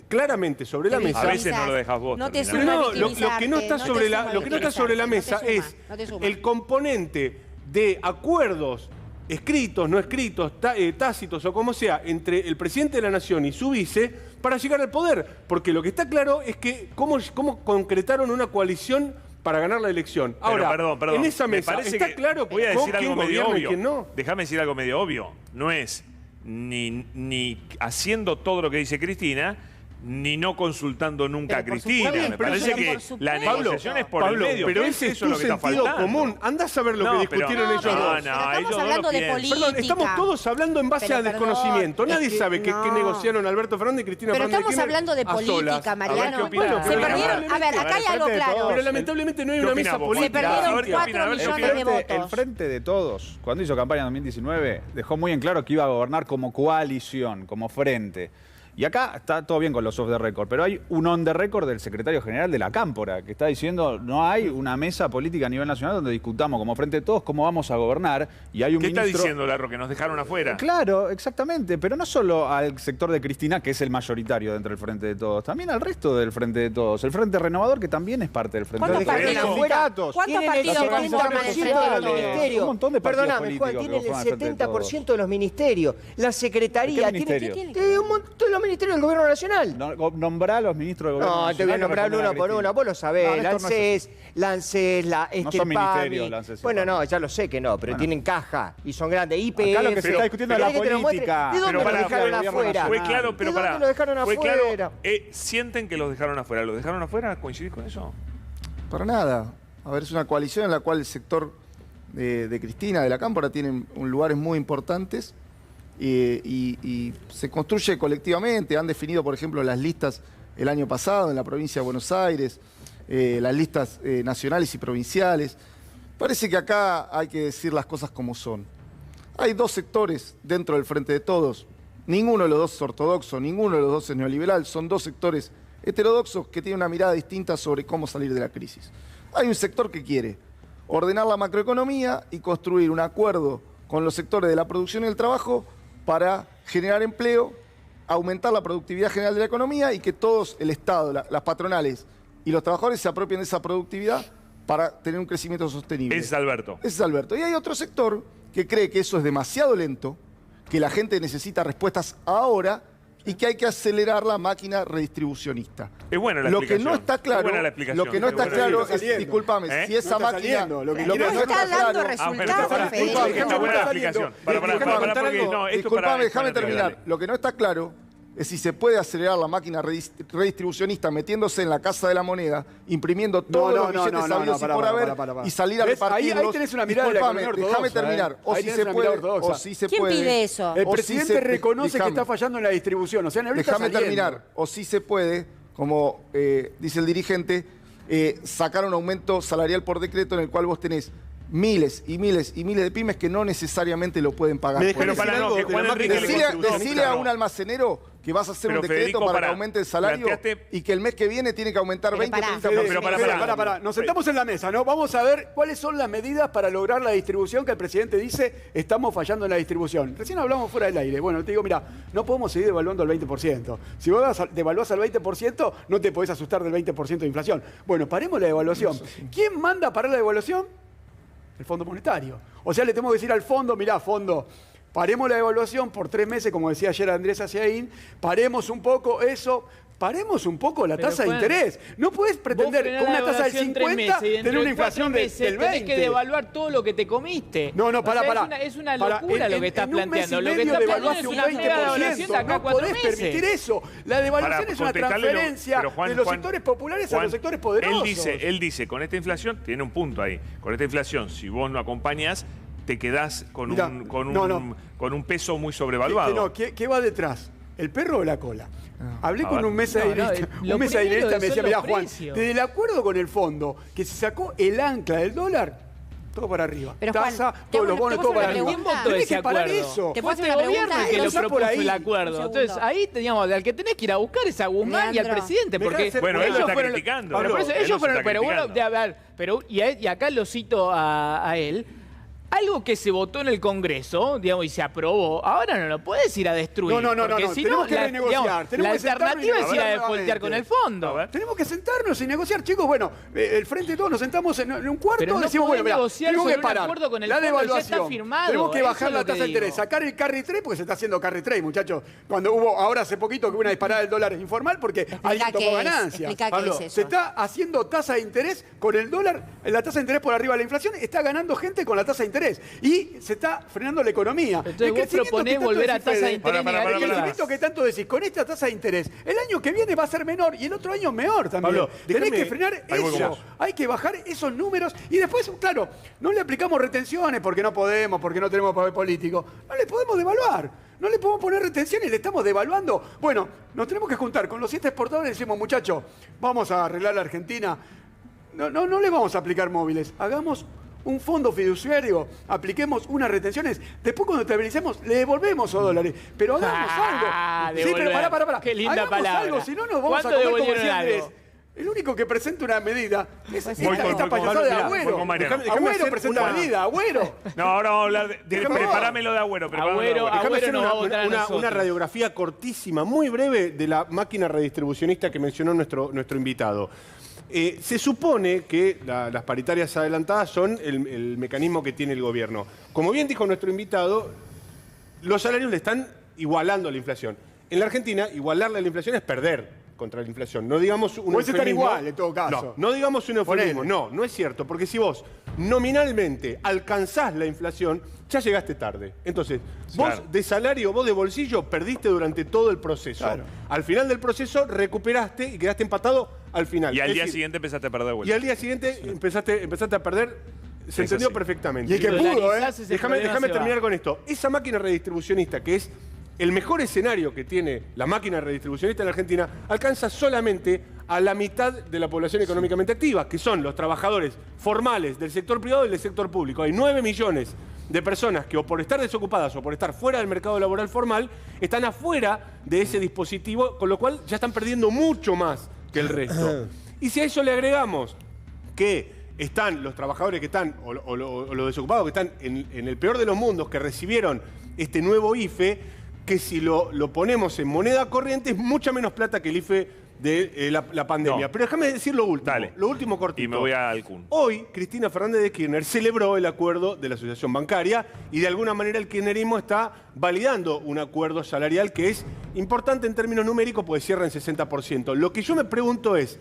Speaker 5: claramente sobre la mesa...
Speaker 1: A veces no lo dejas vos.
Speaker 5: Lo que no está sobre la mesa es el componente de acuerdos escritos, no escritos, tácitos o como sea, entre el presidente de la Nación y su vice para llegar al poder. Porque lo que está claro es que cómo concretaron una coalición para ganar la elección. Ahora,
Speaker 1: perdón.
Speaker 5: en esa mesa está claro
Speaker 1: voy a decir algo medio obvio.
Speaker 5: No.
Speaker 1: Déjame decir algo medio obvio. No es ni haciendo todo lo que dice Cristina, ni no consultando nunca a Cristina. Me parece que la negociación es por el medio.
Speaker 5: Pero ese es tu sentido común. Andás a ver lo que discutieron ellos dos.
Speaker 6: Estamos hablando de política.
Speaker 5: Perdón, estamos todos hablando en base a desconocimiento. Nadie sabe qué negociaron Alberto Fernández y Cristina Fernández.
Speaker 6: Pero estamos hablando de política, Mariano. Se perdieron. A ver, acá hay algo claro.
Speaker 5: Pero lamentablemente no hay una mesa política.
Speaker 6: Se perdieron 4 millones de votos.
Speaker 3: El Frente de Todos, cuando hizo campaña en 2019, dejó muy en claro que iba a gobernar como coalición, como frente. Y acá está todo bien con los off the record, pero hay un on the record del secretario general de la Cámpora que está diciendo no hay una mesa política a nivel nacional donde discutamos como Frente de Todos cómo vamos a gobernar. Y hay un
Speaker 1: ¿Qué está diciendo, Larro, que nos dejaron afuera?
Speaker 3: Claro, exactamente, pero no solo al sector de Cristina, que es el mayoritario dentro del Frente de Todos, también al resto del Frente de Todos. El Frente Renovador, que también es parte del Frente de Todos.
Speaker 6: ¿Cuántos partidos conforman el Frente de Todos?
Speaker 3: Un montón de partidos
Speaker 8: Perdóname, Juan,
Speaker 3: políticos
Speaker 8: tienen el 70% de los ministerios. La Secretaría tiene un montón de los ministerios del Gobierno Nacional.
Speaker 3: Nombrá a los ministros del Gobierno
Speaker 8: Nacional. No, te voy a nombrar uno por uno. Vos lo sabés. Lancés,
Speaker 3: no son ministerios, Lancés.
Speaker 8: Bueno, no, ya lo sé que no, pero tienen caja y son grandes. IPF.
Speaker 3: Acá lo que se está discutiendo es la política.
Speaker 8: ¿De dónde lo dejaron afuera?
Speaker 1: Fue claro, pero
Speaker 8: ¿De dónde lo dejaron afuera?
Speaker 1: ¿Sienten que los dejaron afuera? ¿Los dejaron afuera? ¿Coincidís con eso?
Speaker 4: Para nada. A ver, es una coalición en la cual el sector de Cristina, de la Cámpora, tienen lugares muy importantes. Y se construye colectivamente. Han definido, por ejemplo, las listas el año pasado en la provincia de Buenos Aires, las listas nacionales y provinciales. Parece que acá hay que decir las cosas como son. Hay dos sectores dentro del Frente de Todos. Ninguno de los dos es ortodoxo, ninguno de los dos es neoliberal. Son dos sectores heterodoxos que tienen una mirada distinta sobre cómo salir de la crisis. Hay un sector que quiere ordenar la macroeconomía y construir un acuerdo con los sectores de la producción y el trabajo para generar empleo, aumentar la productividad general de la economía y que todos, el Estado, las patronales y los trabajadores se apropien de esa productividad para tener un crecimiento sostenible.
Speaker 1: Ese es Alberto.
Speaker 4: Ese es Alberto. Y hay otro sector que cree que eso es demasiado lento, que la gente necesita respuestas ahora y que hay que acelerar la máquina redistribucionista.
Speaker 1: Es buena la
Speaker 4: explicación. Lo que no está claro, lo que no está claro es, discúlpame, si esa máquina...
Speaker 6: Lo que no está dando resultados,
Speaker 1: Federico. Es una buena explicación.
Speaker 4: Discúlpame, déjame terminar. Lo que no está claro es si se puede acelerar la máquina redistribucionista metiéndose en la Casa de la Moneda, imprimiendo todos los billetes sabidos y por haber y salir a repartirlos.
Speaker 2: Ahí tenés una mirada de la economía ortodoxa.
Speaker 4: Déjame terminar. O si se puede, o si se
Speaker 6: ¿Quién
Speaker 4: puede.
Speaker 6: pide eso?
Speaker 2: El presidente reconoce que está fallando en la distribución. O sea,
Speaker 4: déjame terminar. O si se puede, como dice el dirigente, sacar un aumento salarial por decreto en el cual vos tenés miles y miles y miles de pymes que no necesariamente lo pueden pagar.
Speaker 1: Pero para no, que Juan Enrique
Speaker 4: Decile a un almacenero que vas a hacer un decreto
Speaker 1: Federico,
Speaker 4: para que aumente el salario y que el mes que viene tiene que aumentar 20, 30%.
Speaker 1: Pero
Speaker 2: pará. Nos sentamos en la mesa, ¿no? Vamos a ver cuáles son las medidas para lograr la distribución que el presidente dice estamos fallando en la distribución. Recién hablamos fuera del aire. Bueno, te digo, mira, no podemos seguir devaluando al 20%. Si vos devaluás al 20%, no te podés asustar del 20% de inflación. Bueno, paremos la devaluación. ¿Quién manda a parar la devaluación? El Fondo Monetario. O sea, le tenemos que decir al fondo, mirá, fondo, paremos la devaluación por 3 meses, como decía ayer Andrés Aciaín, paremos un poco eso, paremos un poco la tasa de interés. No puedes pretender con una tasa del 50 tener una inflación del 20.
Speaker 7: Tenés que devaluar todo lo que te comiste.
Speaker 2: No, pará.
Speaker 7: Es una locura lo que estás planteando. Lo que estás planteando es una mega devaluación de acá a 4 meses.
Speaker 2: No podés permitir eso. La devaluación es una transferencia de los sectores populares a los sectores poderosos.
Speaker 1: Él dice, con esta inflación, tiene un punto ahí, con esta inflación, si vos no acompañás, te quedás con un peso muy sobrevaluado.
Speaker 2: ¿Qué va detrás? ¿El perro o la cola? Hablé con un mesa directa. Un mesa directa me decía, mirá, Juan, desde el acuerdo con el fondo, que se sacó el ancla del dólar, todo para arriba.
Speaker 6: Pero,
Speaker 2: tasa,
Speaker 6: Juan,
Speaker 2: todos los bonos, todo para arriba.
Speaker 7: ¿Quién votó
Speaker 2: Tenés
Speaker 7: ese
Speaker 2: que parar
Speaker 7: acuerdo?
Speaker 2: eso.
Speaker 6: ¿Te puedo
Speaker 7: Fue
Speaker 6: hacer
Speaker 7: este
Speaker 6: una
Speaker 7: gobierno
Speaker 6: pregunta?
Speaker 7: el que lo
Speaker 2: Empezá por
Speaker 7: propuso
Speaker 2: ahí.
Speaker 7: el acuerdo.
Speaker 6: Un
Speaker 7: Entonces,
Speaker 6: segundo.
Speaker 7: ahí teníamos, al que tenés que ir a buscar es a Guzmán y al
Speaker 6: Leandro.
Speaker 7: presidente. Porque
Speaker 1: Bueno, él lo
Speaker 7: ellos
Speaker 1: está
Speaker 7: fueron...
Speaker 1: criticando.
Speaker 7: Pero por eso,
Speaker 1: Él
Speaker 7: ellos
Speaker 1: lo
Speaker 7: fueron,
Speaker 1: está
Speaker 7: pero bueno,
Speaker 1: criticando.
Speaker 7: a ver, y acá lo cito a él. Algo que se votó en el Congreso, digamos, y se aprobó, ahora no lo puedes ir a destruir.
Speaker 2: No,
Speaker 7: porque si
Speaker 2: tenemos
Speaker 7: no,
Speaker 2: que renegociar.
Speaker 7: la alternativa es ir a
Speaker 2: negociar
Speaker 7: desfoltear con el fondo.
Speaker 2: Tenemos que sentarnos y negociar, chicos. Bueno, el frente de todos nos sentamos en un cuarto
Speaker 7: Pero no
Speaker 2: decimos, bueno,
Speaker 7: podés
Speaker 2: mira,
Speaker 7: negociar
Speaker 2: tenemos que
Speaker 7: sobre un
Speaker 2: parar
Speaker 7: acuerdo con el
Speaker 2: la
Speaker 7: fondo, ya
Speaker 2: devaluación.
Speaker 7: está firmado,
Speaker 2: Tenemos que
Speaker 7: eso
Speaker 2: bajar
Speaker 7: es
Speaker 2: la
Speaker 7: lo que
Speaker 2: tasa de interés,
Speaker 7: digo.
Speaker 2: sacar el carry trade, porque se está haciendo carry trade, muchachos. Cuando hubo, ahora hace poquito que hubo una disparada del dólar informal, porque alguien tomó ganancias.
Speaker 6: Explica qué es eso.
Speaker 2: Se está haciendo tasa de interés con el dólar, la tasa de interés por arriba de la inflación, está ganando gente con la tasa de interés. Y se está frenando la economía.
Speaker 7: Entonces vos proponés volver a tasa de interés
Speaker 2: El crecimiento que tanto decís, con esta tasa de interés, el año que viene va a ser menor y el otro año mejor también.
Speaker 5: Pablo,
Speaker 2: Tenés
Speaker 5: déjame-
Speaker 2: que frenar
Speaker 5: Ahí voy con
Speaker 2: eso.
Speaker 5: vos.
Speaker 2: Hay que bajar esos números y después, claro, no le aplicamos retenciones porque no podemos, porque no tenemos poder político. No le podemos devaluar. No le podemos poner retenciones y le estamos devaluando. Bueno, nos tenemos que juntar con los 7 exportadores y decimos, muchachos, vamos a arreglar la Argentina. No le vamos a aplicar móviles. Hagamos un fondo fiduciario, apliquemos unas retenciones, después cuando estabilicemos le devolvemos esos dólares, pero hagamos algo. Sí, pero pará.
Speaker 7: Qué linda
Speaker 2: hagamos
Speaker 7: palabra.
Speaker 2: algo, si no nos vamos a
Speaker 7: ¿Cuánto
Speaker 2: comer como
Speaker 7: devolvieron
Speaker 2: decía Andrés.
Speaker 7: algo?
Speaker 2: El único que presenta una medida es
Speaker 1: Voy con-
Speaker 2: esta
Speaker 1: voy con-
Speaker 2: payasada de
Speaker 1: mirá, voy
Speaker 2: Agüero.
Speaker 1: con Mariano.
Speaker 5: Déjame
Speaker 2: Agüero
Speaker 5: hacer
Speaker 2: presenta
Speaker 5: una-
Speaker 2: medida, Agüero.
Speaker 1: No, ahora vamos a hablar de preparámelo de Agüero.
Speaker 7: Agüero,
Speaker 5: Déjame
Speaker 7: Agüero
Speaker 5: hacer
Speaker 7: nos va a votar a nosotros.
Speaker 5: una radiografía cortísima, muy breve, de la máquina redistribucionista que mencionó nuestro invitado. Se supone que las paritarias adelantadas son el mecanismo que tiene el gobierno. Como bien dijo nuestro invitado, los salarios le están igualando a la inflación. En la Argentina, igualarle a la inflación es perder contra la inflación. No digamos un
Speaker 2: Puede estar
Speaker 5: eufemismo.
Speaker 2: igual, en todo caso.
Speaker 5: No digamos un eufemismo.
Speaker 2: Ponele.
Speaker 5: No es cierto. Porque si vos nominalmente alcanzás la inflación, ya llegaste tarde. Entonces, vos de salario, vos de bolsillo, perdiste durante todo el proceso.
Speaker 2: Claro.
Speaker 5: Al final del proceso recuperaste y quedaste empatado al final.
Speaker 1: Y al
Speaker 5: Es
Speaker 1: día
Speaker 5: decir,
Speaker 1: siguiente empezaste a perder
Speaker 5: y
Speaker 1: vuelta.
Speaker 5: al día siguiente empezaste a perder. Se
Speaker 1: Es
Speaker 5: entendió
Speaker 1: así.
Speaker 5: perfectamente.
Speaker 2: Y el que pudo,
Speaker 7: Dolarizás ese
Speaker 5: Déjame
Speaker 7: problema, se va.
Speaker 5: terminar con esto. Esa máquina redistribucionista, que es el mejor escenario que tiene la máquina redistribucionista en la Argentina, alcanza solamente a la mitad de la población económicamente activa, que son los trabajadores formales del sector privado y del sector público. Hay 9 millones de personas que o por estar desocupadas o por estar fuera del mercado laboral formal, están afuera de ese dispositivo, con lo cual ya están perdiendo mucho más que el resto. Y si a eso le agregamos que están los trabajadores que están, o los desocupados que están en el peor de los mundos, que recibieron este nuevo IFE, que si lo ponemos en moneda corriente es mucha menos plata que el IFE de la pandemia.
Speaker 1: No.
Speaker 5: Pero déjame decir lo último.
Speaker 1: Dale.
Speaker 5: Lo último cortito.
Speaker 1: Y me voy al Kun.
Speaker 5: Hoy, Cristina Fernández de Kirchner celebró el acuerdo de la Asociación Bancaria y de alguna manera el kirchnerismo está validando un acuerdo salarial que es importante en términos numéricos, pues cierra en 60%. Lo que yo me pregunto es,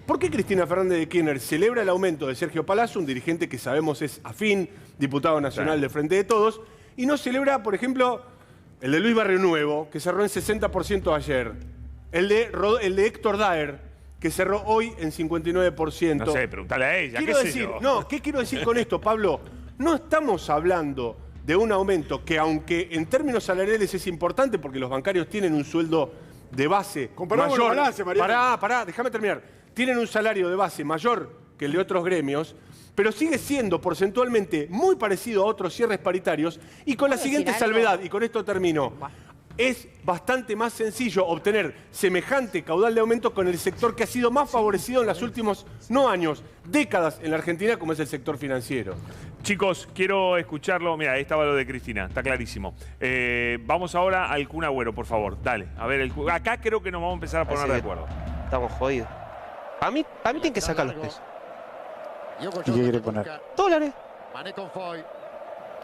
Speaker 5: ¿por qué Cristina Fernández de Kirchner celebra el aumento de Sergio Palazzo, un dirigente que sabemos es afín, diputado nacional del Frente de Todos, y no celebra, por ejemplo, el de Luis Barrio Nuevo, que cerró en 60% ayer. El de Héctor Daer, que cerró hoy en 59%.
Speaker 1: No sé, preguntale a ella.
Speaker 5: Quiero decir, ¿qué quiero decir con esto, Pablo? No estamos hablando de un aumento que, aunque en términos salariales es importante, porque los bancarios tienen un sueldo de base
Speaker 2: Comparamos
Speaker 5: mayor.
Speaker 2: el balance, Mariano.
Speaker 5: Pará, déjame terminar. Tienen un salario de base mayor que el de otros gremios, pero sigue siendo porcentualmente muy parecido a otros cierres paritarios y con la siguiente salvedad, y con esto termino. Es bastante más sencillo obtener semejante caudal de aumento con el sector que ha sido más favorecido en los últimos, no años, décadas en la Argentina, como es el sector financiero.
Speaker 1: Chicos, quiero escucharlo. Mira, ahí estaba lo de Cristina, está clarísimo. Vamos ahora al Kun Agüero, por favor. Dale, a ver, acá creo que nos vamos a empezar a poner de acuerdo.
Speaker 10: Estamos jodidos. Para mí tienen que sacar los pesos.
Speaker 11: ¿Y qué quiere poner?
Speaker 10: Dólares.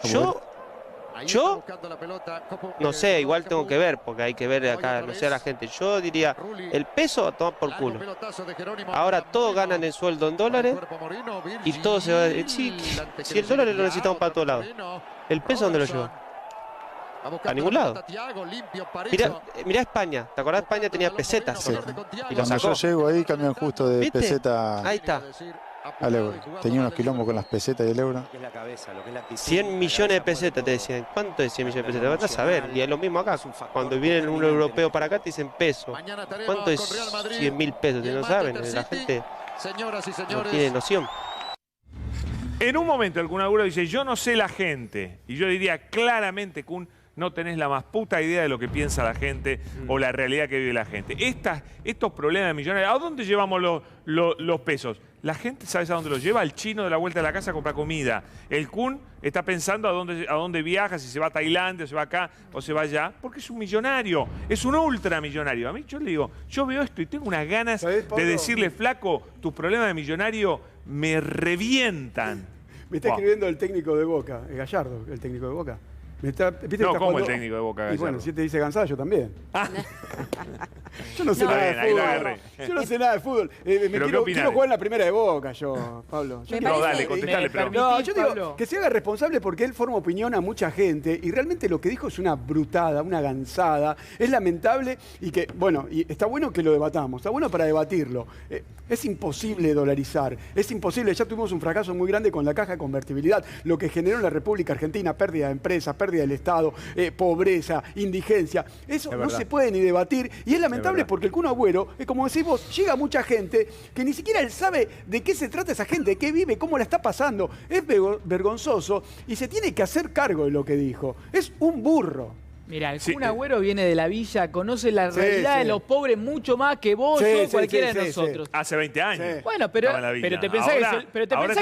Speaker 10: Yo no sé, igual tengo que ver, porque hay que ver acá, no sé a la gente. Yo diría, el peso a tomar por culo. Ahora todos ganan el sueldo en dólares y todo se va a decir, si el dólar lo necesitamos para todos lados. ¿El peso dónde lo llevan? A ningún lado. Mirá España, ¿te acordás? España tenía pesetas.
Speaker 11: Sí.
Speaker 10: Y lo
Speaker 11: Cuando
Speaker 10: sacó.
Speaker 11: yo llego ahí cambian justo de
Speaker 10: ¿Viste?
Speaker 11: peseta
Speaker 10: Ahí está.
Speaker 11: al euro. Tenía unos quilombos con las pesetas y el euro.
Speaker 10: 100 millones de pesetas te decían. ¿Cuánto es 100 millones de pesetas? Vas a saber. Y es lo mismo acá. Cuando viene un europeo para acá te dicen peso. ¿Cuánto es 100.000 pesos? No saben. La gente no tiene noción.
Speaker 1: En un momento el Kun Agüero dice, yo no sé la gente. Y yo diría claramente, Kun, no tenés la más puta idea de lo que piensa la gente o la realidad que vive la gente. Estos problemas de millonarios, ¿a dónde llevamos los pesos? La gente, ¿sabes a dónde los lleva? Al chino de la vuelta de la casa a comprar comida. El Kun está pensando a dónde viaja, si se va a Tailandia, o se va acá, o se va allá, porque es un millonario, es un ultramillonario. A mí yo le digo, yo veo esto y tengo unas ganas de decirle, flaco, tus problemas de millonario me revientan.
Speaker 2: Me está escribiendo el técnico de Boca, Gallardo, el técnico de Boca. ¿Viste
Speaker 1: No, ¿cómo el técnico de Boca?
Speaker 2: Y bueno, si te dice Gonzalo, yo también.
Speaker 1: Ah.
Speaker 2: Yo no sé nada de
Speaker 1: ahí la
Speaker 2: fútbol.
Speaker 1: agarré.
Speaker 2: Yo no sé nada de fútbol. Quiero jugar en la primera de Boca, yo, Pablo.
Speaker 1: No, dale, contestale, pero...
Speaker 2: No, yo digo que se haga responsable porque él forma opinión a mucha gente y realmente lo que dijo es una brutada, una gansada. Es lamentable y que, bueno, y está bueno que lo debatamos, está bueno para debatirlo. Es imposible dolarizar, es imposible. Ya tuvimos un fracaso muy grande con la caja de convertibilidad, lo que generó en la República Argentina, pérdida de empresas, pérdida del Estado, pobreza, indigencia. Eso no se puede ni debatir y es lamentable porque el Kun Agüero, como decís vos, llega mucha gente que ni siquiera él sabe de qué se trata esa gente, de qué vive, cómo la está pasando. Es vergonzoso y se tiene que hacer cargo de lo que dijo. Es un burro.
Speaker 7: Mira, el Kun Agüero viene de la villa, conoce la realidad de los pobres mucho más que vos o cualquiera de nosotros.
Speaker 1: Hace 20 años.
Speaker 7: Bueno, pero te pensás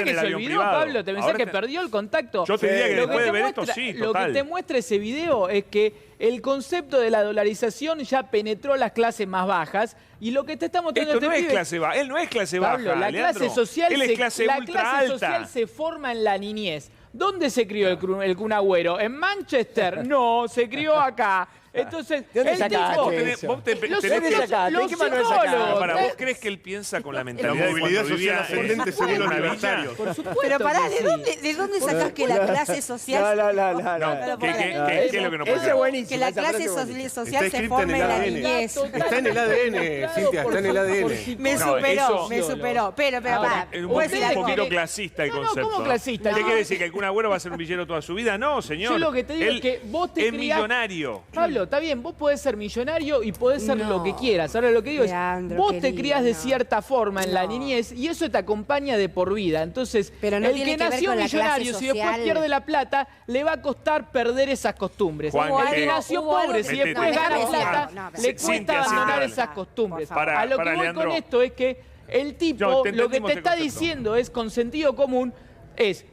Speaker 7: que se olvidó, Pablo, te pensás que perdió el contacto.
Speaker 1: Yo te diría que después de ver esto, sí,
Speaker 7: Lo que te muestra ese video es que el concepto de la dolarización ya penetró las clases más bajas y lo que te está mostrando
Speaker 1: esto no es clase baja, él no es clase
Speaker 7: Pablo,
Speaker 1: baja,
Speaker 7: la clase social,
Speaker 1: él es clase ultra alta.
Speaker 7: social se forma en la niñez. ¿Dónde se crió el Kun Agüero? ¿En Manchester? No, se crió acá. Entonces,
Speaker 8: ¿de dónde sacaste eso?
Speaker 1: Vos tenés
Speaker 7: los
Speaker 1: psicólogos. Para vos crees que él piensa con la mentalidad de
Speaker 5: movilidad
Speaker 1: cuando
Speaker 5: social ascendente según los libertarios.
Speaker 7: Por supuesto.
Speaker 6: Pero pará, ¿de dónde sacás que la clase social...
Speaker 1: No, ¿qué es lo que no puede
Speaker 8: Eso es buenísimo.
Speaker 6: Que la clase social se forme en la niñez.
Speaker 5: Está en el ADN, Cintia, está en el ADN.
Speaker 6: Me superó. Pero, pará.
Speaker 1: Es un poquito clasista el concepto.
Speaker 7: ¿Cómo clasista?
Speaker 1: ¿Qué quiere decir? ¿Que el Kun Agüero va a ser un villero toda su vida? No, señor.
Speaker 7: Yo lo que te digo es que vos te
Speaker 1: es millonario.
Speaker 7: Pablo, está bien, vos podés ser millonario y podés ser lo que quieras. Ahora lo que digo es, vos te criás de cierta forma en la niñez y eso te acompaña de por vida. Entonces,
Speaker 6: pero no
Speaker 7: el que nació millonario, si después pierde la plata, le va a costar perder esas costumbres. El que nació pobre, si después gana plata, le cuesta abandonar esas costumbres. A lo que voy con esto es que el tipo, lo que te está diciendo es con sentido común,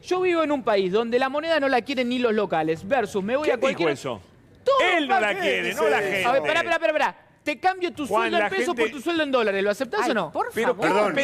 Speaker 7: yo vivo en un país donde la moneda no la quieren ni los locales, versus me voy a cualquier...
Speaker 1: ¿Quién dijo eso? Él no la quiere, no la gente.
Speaker 7: A ver, pará. Te cambio tu sueldo en pesos por tu sueldo en dólares. ¿Lo aceptás o no?
Speaker 6: Por
Speaker 1: pero
Speaker 6: favor.
Speaker 7: ¿Cómo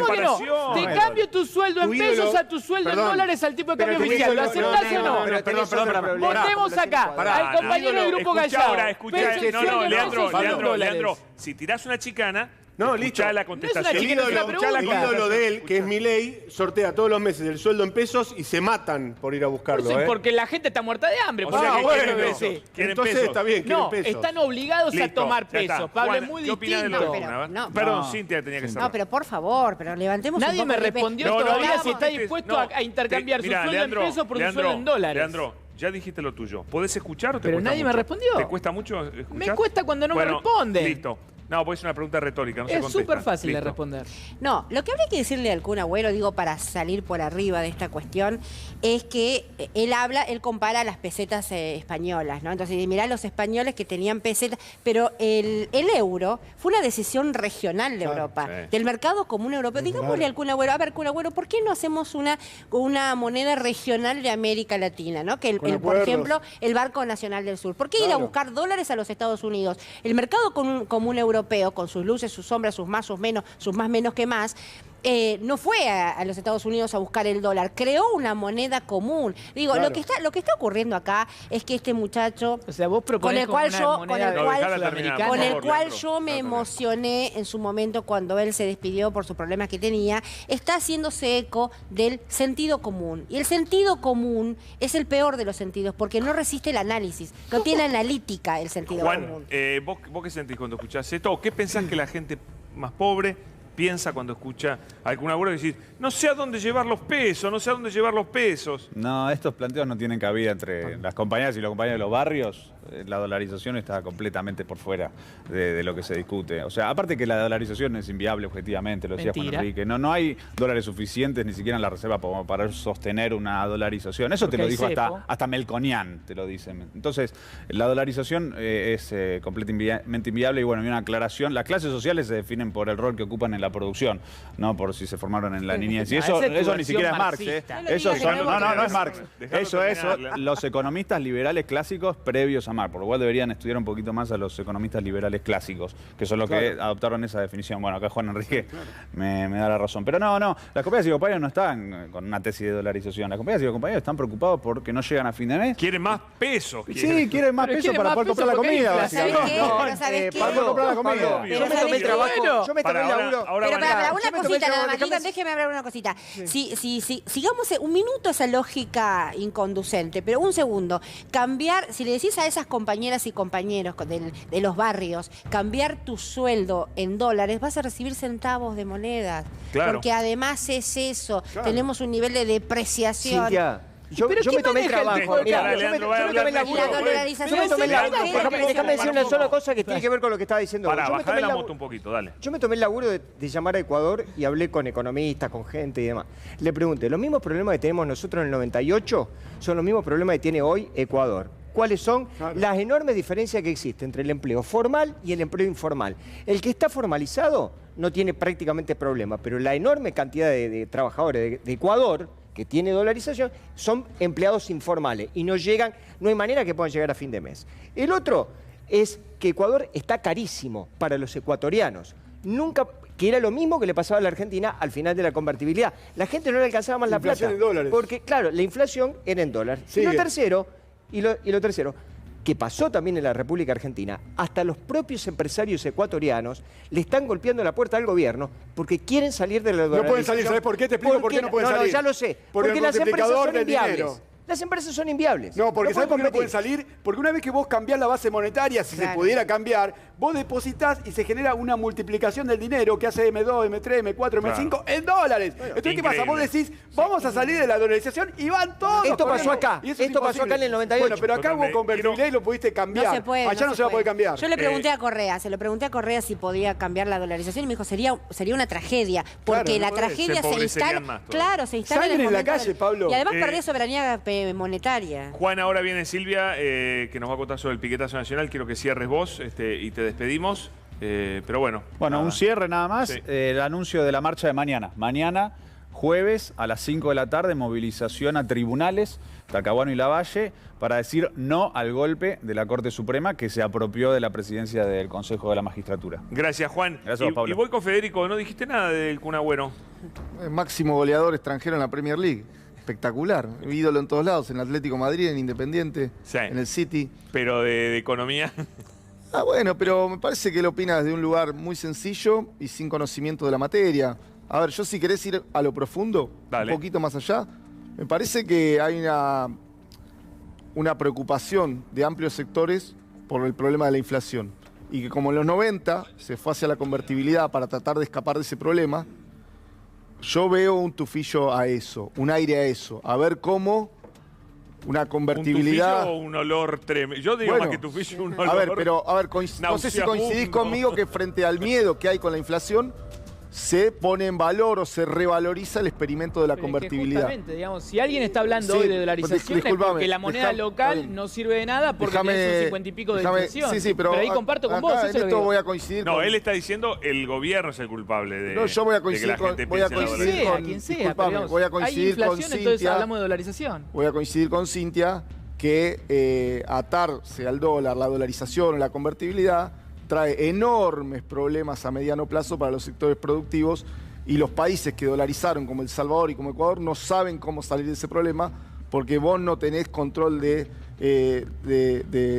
Speaker 7: que no? Te cambio tu sueldo en pesos a tu sueldo en dólares al tipo de cambio oficial. ¿Lo aceptás o no?
Speaker 5: Perdón.
Speaker 7: Votemos acá al compañero del Grupo Gallardo.
Speaker 1: Ahora, escuchá. No, Leandro, si tirás una chicana,
Speaker 5: No,
Speaker 1: Escuchá
Speaker 5: listo.
Speaker 1: la contestación.
Speaker 5: El ídolo de él, que es Milei, sortea todos los meses el sueldo en pesos y se matan por ir a buscarlo.
Speaker 7: Sí, porque la gente está muerta de hambre.
Speaker 1: O
Speaker 7: por
Speaker 1: sea
Speaker 7: eso
Speaker 1: que
Speaker 7: quieren
Speaker 1: quieren
Speaker 7: pesos.
Speaker 1: pesos. Quieren
Speaker 5: Entonces
Speaker 1: pesos.
Speaker 5: está bien, quieren
Speaker 7: No,
Speaker 5: pesos.
Speaker 7: están obligados a
Speaker 1: Listo,
Speaker 7: tomar
Speaker 1: ya está.
Speaker 7: pesos. Pablo,
Speaker 1: Juan,
Speaker 7: es muy
Speaker 1: ¿qué opinás de lo
Speaker 7: distinto.
Speaker 1: de
Speaker 6: No,
Speaker 1: Luna?
Speaker 6: pero no.
Speaker 1: Perdón,
Speaker 3: No.
Speaker 1: Cintia tenía que cerrar.
Speaker 6: No, pero por favor, pero levantemos
Speaker 7: Nadie
Speaker 6: un
Speaker 7: me
Speaker 6: poco de
Speaker 7: respondió
Speaker 1: No, no,
Speaker 7: todavía
Speaker 1: no,
Speaker 7: si está
Speaker 1: no,
Speaker 7: dispuesto
Speaker 1: no,
Speaker 7: a intercambiar su
Speaker 1: mirá,
Speaker 7: sueldo
Speaker 1: Leandro,
Speaker 7: en pesos por
Speaker 1: Leandro,
Speaker 7: su sueldo en dólares.
Speaker 1: Leandro, ya dijiste lo tuyo. ¿Podés escuchar o te
Speaker 7: Pero
Speaker 1: cuesta
Speaker 7: nadie me
Speaker 1: mucho?
Speaker 7: respondió.
Speaker 1: ¿Te cuesta mucho escuchar?
Speaker 7: Me cuesta cuando no me responden.
Speaker 1: Listo. No, pues es una pregunta retórica, no se
Speaker 7: Es
Speaker 1: contesta.
Speaker 7: súper fácil de
Speaker 1: Listo.
Speaker 7: responder.
Speaker 6: No, lo que habría que decirle al Kun Agüero, digo, para salir por arriba de esta cuestión, es que él compara las pesetas españolas, ¿no? Entonces, mirá los españoles que tenían pesetas, pero el euro fue una decisión regional de Europa,
Speaker 1: sí.
Speaker 6: del mercado común europeo. Digámosle al Kun Agüero, a ver, Kun Agüero, ¿por qué no hacemos una moneda regional de América Latina, ¿no? Que por ejemplo, el Banco Nacional del Sur. ¿Por qué ir a buscar dólares a los Estados Unidos? El mercado común europeo, con sus luces, sus sombras, sus más, sus menos, sus más menos que más, no fue a los Estados Unidos a buscar el dólar, creó una moneda común. Digo,
Speaker 2: Claro.
Speaker 6: lo que está ocurriendo acá es que este muchacho,
Speaker 7: O sea, vos proponés
Speaker 6: con el
Speaker 7: como
Speaker 6: cual
Speaker 7: una
Speaker 6: yo-
Speaker 7: moneda
Speaker 6: con el cual-
Speaker 7: sudamericana.
Speaker 6: con el
Speaker 1: favor,
Speaker 6: cual
Speaker 1: Leandro.
Speaker 6: yo me
Speaker 1: Leandro.
Speaker 6: emocioné en su momento cuando él se despidió por sus problemas que tenía, está haciéndose eco del sentido común. Y el sentido común es el peor de los sentidos, porque no resiste el análisis, no tiene analítica el sentido
Speaker 1: Juan,
Speaker 6: común.
Speaker 1: ¿vos qué sentís cuando escuchás esto? ¿Qué pensás que la gente más pobre piensa cuando escucha a algún abuelo y decís, no sé a dónde llevar los pesos, no sé a dónde llevar los pesos?
Speaker 3: No, estos planteos no tienen cabida entre las compañías y los compañeros de los barrios. La dolarización está completamente por fuera de lo que se discute. O sea, aparte que la dolarización es inviable objetivamente, lo decía Juan
Speaker 7: Mentira.
Speaker 3: Enrique. No hay dólares suficientes ni siquiera en la reserva para sostener una dolarización. Eso
Speaker 7: Porque
Speaker 3: te lo
Speaker 7: hay
Speaker 3: dijo
Speaker 7: cepo.
Speaker 3: hasta Melconian, te lo dicen. Entonces, la dolarización es completamente inviable y bueno, y una aclaración. Las clases sociales se definen por el rol que ocupan en la producción, no por si se formaron en la niñez. Y
Speaker 7: Ah,
Speaker 3: eso,
Speaker 7: esa es tu
Speaker 3: eso ni
Speaker 7: versión
Speaker 3: siquiera es Marx.
Speaker 7: marxista.
Speaker 6: No lo
Speaker 3: Eso
Speaker 6: digas,
Speaker 3: son,
Speaker 6: que no
Speaker 3: no es Marx.
Speaker 1: Dejalo
Speaker 3: Eso es
Speaker 1: terminar,
Speaker 3: los economistas liberales clásicos previos a Marx. Por lo cual deberían estudiar un poquito más a los economistas liberales clásicos, que son los que adoptaron esa definición. Bueno, acá Juan Enrique me da la razón. Pero no, las compañías y compañeros no están con una tesis de dolarización. Las compañías y compañeros están preocupados porque no llegan a fin de mes.
Speaker 1: Quieren más pesos.
Speaker 3: Sí, quieren más
Speaker 7: Pero
Speaker 3: pesos
Speaker 7: quieren
Speaker 3: para
Speaker 7: más
Speaker 3: poder
Speaker 7: pesos
Speaker 3: comprar la
Speaker 7: porque hay
Speaker 3: comida,
Speaker 7: inflación.
Speaker 3: básicamente.
Speaker 6: ¿Sabes qué? Pero ¿sabes qué?
Speaker 3: para poder comprar la comida.
Speaker 8: Yo me tomé
Speaker 6: ¿sabes
Speaker 8: el trabajo,
Speaker 6: qué?
Speaker 8: yo me tomé el laburo.
Speaker 1: Ahora
Speaker 6: Pero
Speaker 1: van a-
Speaker 6: para,
Speaker 8: Yo
Speaker 6: una
Speaker 8: me tomé
Speaker 6: cosita
Speaker 8: el
Speaker 6: nada
Speaker 8: laburo,
Speaker 6: más, déjeme hablar una cosita. Sigamos un minuto esa lógica inconducente, pero un segundo. Cambiar, si le decís a esas compañeras y compañeros de los barrios, cambiar tu sueldo en dólares, vas a recibir centavos de monedas.
Speaker 1: Claro.
Speaker 6: Porque además es eso, tenemos un nivel de depreciación.
Speaker 8: Cintia, yo
Speaker 7: ¿Pero
Speaker 8: me
Speaker 7: quién
Speaker 8: tomé el
Speaker 7: maneja el
Speaker 8: trabajo.
Speaker 7: tipo de
Speaker 8: Mirá,
Speaker 1: cambio?
Speaker 8: yo me
Speaker 1: Leandro, va a
Speaker 8: tomé el
Speaker 1: hablar
Speaker 8: laburo.
Speaker 6: Y la dolarización
Speaker 8: Yo me tomé el
Speaker 6: es
Speaker 8: laburo.
Speaker 6: una
Speaker 8: Déjame decir una sola cosa que tiene que ver con lo que estaba diciendo.
Speaker 1: Pará,
Speaker 8: Yo me
Speaker 1: bajá
Speaker 8: tomé
Speaker 1: de
Speaker 8: el
Speaker 1: la
Speaker 8: laburo-
Speaker 1: moto un poquito, dale.
Speaker 8: Yo me tomé el laburo de llamar a Ecuador y hablé con economistas, con gente y demás. Le pregunté, los mismos problemas que tenemos nosotros en el 98 son los mismos problemas que tiene hoy Ecuador. ¿Cuáles son? Las enormes diferencias que existen entre el empleo formal y el empleo informal. El que está formalizado no tiene prácticamente problema, pero la enorme cantidad de trabajadores de Ecuador que tiene dolarización, son empleados informales y no hay manera que puedan llegar a fin de mes. El otro es que Ecuador está carísimo para los ecuatorianos. Que era lo mismo que le pasaba a la Argentina al final de la convertibilidad. La gente no le alcanzaba más la
Speaker 2: Inflación
Speaker 8: plata.
Speaker 2: en dólares.
Speaker 8: Porque, claro, la inflación era en dólares. Y
Speaker 2: Sigue.
Speaker 8: lo tercero, que pasó también en la República Argentina, hasta los propios empresarios ecuatorianos le están golpeando la puerta al gobierno porque quieren salir de la dolarización.
Speaker 2: No pueden salir, ¿sabes por qué? Te explico por qué no pueden salir.
Speaker 8: No, ya lo sé.
Speaker 2: Por el
Speaker 8: Porque las empresas
Speaker 2: multiplicador
Speaker 8: son
Speaker 2: del
Speaker 8: inviables.
Speaker 2: dinero.
Speaker 8: Las empresas son inviables.
Speaker 2: No, porque ¿sabes por qué no pueden
Speaker 8: competir.
Speaker 2: salir? Porque una vez que vos cambiás la base monetaria, si se
Speaker 6: Claro.
Speaker 2: pudiera cambiar, vos depositas y se genera una multiplicación del dinero que hace M2, M3, M4, M5 en dólares. Entonces, ¿qué pasa? Vos
Speaker 1: Increíble.
Speaker 2: decís, vamos a salir de la dolarización y van todos.
Speaker 8: Esto pasó
Speaker 2: corriendo.
Speaker 8: acá.
Speaker 2: Y eso es
Speaker 8: Esto pasó acá en el 98.
Speaker 2: Bueno, pero acá hubo
Speaker 1: Totalmente.
Speaker 2: convertibilidad y lo pudiste cambiar.
Speaker 6: No se puede.
Speaker 2: Allá no se va a poder cambiar.
Speaker 6: Yo le pregunté a Correa, se lo pregunté a Correa si podía cambiar la dolarización y me dijo sería una tragedia, porque
Speaker 2: Claro,
Speaker 6: la
Speaker 2: no podés.
Speaker 6: tragedia
Speaker 1: Se
Speaker 6: se
Speaker 1: empobrecerían
Speaker 6: instala,
Speaker 1: más todavía.
Speaker 6: claro, se instala
Speaker 2: Sangre
Speaker 6: en el
Speaker 2: en la
Speaker 6: momento
Speaker 2: calle, Pablo.
Speaker 6: Y además
Speaker 1: Eh,
Speaker 6: perdés soberanía monetaria.
Speaker 1: Juan, ahora viene Silvia, que nos va a contar sobre el piquetazo nacional. Quiero que cierres vos y te despedimos. Pero bueno.
Speaker 3: Bueno,
Speaker 1: nada.
Speaker 3: un cierre nada más.
Speaker 1: Sí.
Speaker 3: El anuncio de la marcha de mañana. Mañana, jueves, a las 5 de la tarde, movilización a tribunales, Talcahuano y Lavalle, para decir no al golpe de la Corte Suprema que se apropió de la presidencia del Consejo de la Magistratura.
Speaker 1: Gracias, Juan.
Speaker 3: Gracias, Pablo.
Speaker 1: Y voy con Federico. No dijiste nada del Kun Agüero.
Speaker 4: Máximo goleador extranjero en la Premier League. Espectacular. Ídolo en todos lados, en el Atlético de Madrid, en Independiente,
Speaker 1: Sí.
Speaker 4: en el City.
Speaker 1: Pero de economía.
Speaker 4: Bueno, pero me parece que él opina desde un lugar muy sencillo y sin conocimiento de la materia. A ver, yo si querés ir a lo profundo,
Speaker 1: Dale.
Speaker 4: un poquito más allá, me parece que hay una preocupación de amplios sectores por el problema de la inflación. Y que como en los 90 se fue hacia la convertibilidad para tratar de escapar de ese problema, yo veo un tufillo a eso, un aire a eso, a ver cómo una convertibilidad...
Speaker 1: ¿Un tufillo o un olor tremendo? Yo digo
Speaker 4: Bueno,
Speaker 1: más que tufillo, un olor...
Speaker 4: A ver, no sé si coincidís
Speaker 1: nauseabundo.
Speaker 4: conmigo que frente al miedo que hay con la inflación, se pone en valor o se revaloriza el experimento de la
Speaker 7: Pero es que
Speaker 4: convertibilidad.
Speaker 7: justamente, digamos, si alguien está hablando
Speaker 4: Sí,
Speaker 7: hoy de dolarización es
Speaker 4: disculpame,
Speaker 7: porque la moneda
Speaker 4: está
Speaker 7: local
Speaker 4: bien.
Speaker 7: no sirve de nada porque tenés un 50 y pico de inflación.
Speaker 4: Sí, pero
Speaker 7: ahí comparto con vos.
Speaker 4: acá
Speaker 7: Eso
Speaker 4: en
Speaker 7: es lo
Speaker 4: esto
Speaker 7: que-
Speaker 4: voy a coincidir
Speaker 1: No,
Speaker 4: con...
Speaker 1: él está diciendo el gobierno es el culpable de...
Speaker 4: No, yo voy a
Speaker 1: de que la
Speaker 4: coincidir con...
Speaker 1: gente
Speaker 4: Voy a
Speaker 1: piense en la
Speaker 4: coincidir
Speaker 1: dolarización.
Speaker 4: con...
Speaker 7: quien sea,
Speaker 4: disculpame,
Speaker 7: pero, digamos,
Speaker 4: voy a
Speaker 7: hay
Speaker 4: coincidir con
Speaker 7: inflación, entonces
Speaker 4: Cintia.
Speaker 7: hablamos de dolarización.
Speaker 4: Voy a coincidir con Cintia que atarse al dólar, la dolarización o la convertibilidad trae enormes problemas a mediano plazo para los sectores productivos y los países que dolarizaron, como El Salvador y como Ecuador, no saben cómo salir de ese problema porque vos no tenés control de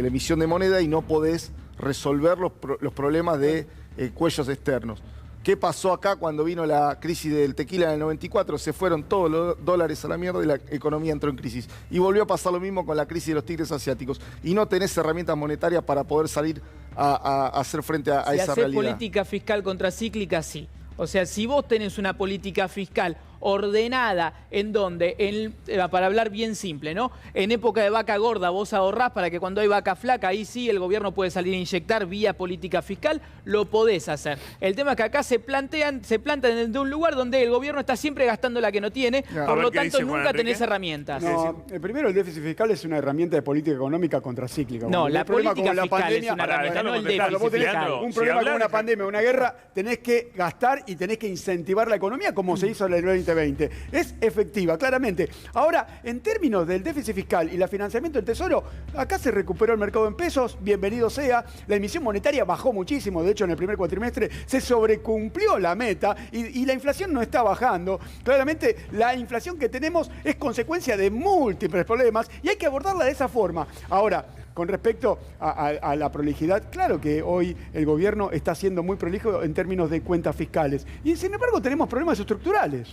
Speaker 4: la emisión de moneda y no podés resolver los problemas de cuellos externos. ¿Qué pasó acá cuando vino la crisis del tequila en el 94? Se fueron todos los dólares a la mierda y la economía entró en crisis. Y volvió a pasar lo mismo con la crisis de los tigres asiáticos. Y no tenés herramientas monetarias para poder salir a hacer frente a
Speaker 7: Si
Speaker 4: esa
Speaker 7: haces
Speaker 4: realidad.
Speaker 7: política fiscal contracíclica, sí. O sea, si vos tenés una política fiscal ordenada en donde, para hablar bien simple, ¿no? En época de vaca gorda vos ahorrás para que cuando hay vaca flaca, ahí sí el gobierno puede salir a inyectar vía política fiscal, lo podés hacer. El tema es que acá se plantan desde un lugar donde el gobierno está siempre gastando la que no tiene,
Speaker 2: Ya.
Speaker 7: por
Speaker 1: A ver
Speaker 7: lo
Speaker 1: qué
Speaker 7: tanto
Speaker 1: dice Juan
Speaker 7: nunca
Speaker 1: Enrique.
Speaker 7: tenés herramientas.
Speaker 2: No, primero el déficit fiscal es una herramienta de política económica contracíclica.
Speaker 7: No,
Speaker 2: Cuando
Speaker 7: la
Speaker 2: hay problemas
Speaker 7: política
Speaker 2: como la
Speaker 7: fiscal
Speaker 2: pandemia,
Speaker 7: es una
Speaker 1: Pará,
Speaker 7: herramienta,
Speaker 1: déjalo
Speaker 7: no el
Speaker 1: contestar.
Speaker 2: Cuando vos
Speaker 7: déficit
Speaker 2: tenés
Speaker 7: fiscal.
Speaker 2: un
Speaker 1: Si
Speaker 2: problema
Speaker 1: hablar,
Speaker 2: como una
Speaker 1: déjalo.
Speaker 2: pandemia, una guerra, tenés que gastar y tenés que incentivar la economía como se hizo en el 2020. Es efectiva, claramente. Ahora, en términos del déficit fiscal y el financiamiento del Tesoro, acá se recuperó el mercado en pesos, bienvenido sea. La emisión monetaria bajó muchísimo, de hecho en el primer cuatrimestre se sobrecumplió la meta y la inflación no está bajando. Claramente la inflación que tenemos es consecuencia de múltiples problemas y hay que abordarla de esa forma. Ahora, con respecto a la prolijidad, claro que hoy el gobierno está siendo muy prolijo en términos de cuentas fiscales. Y sin embargo tenemos problemas estructurales.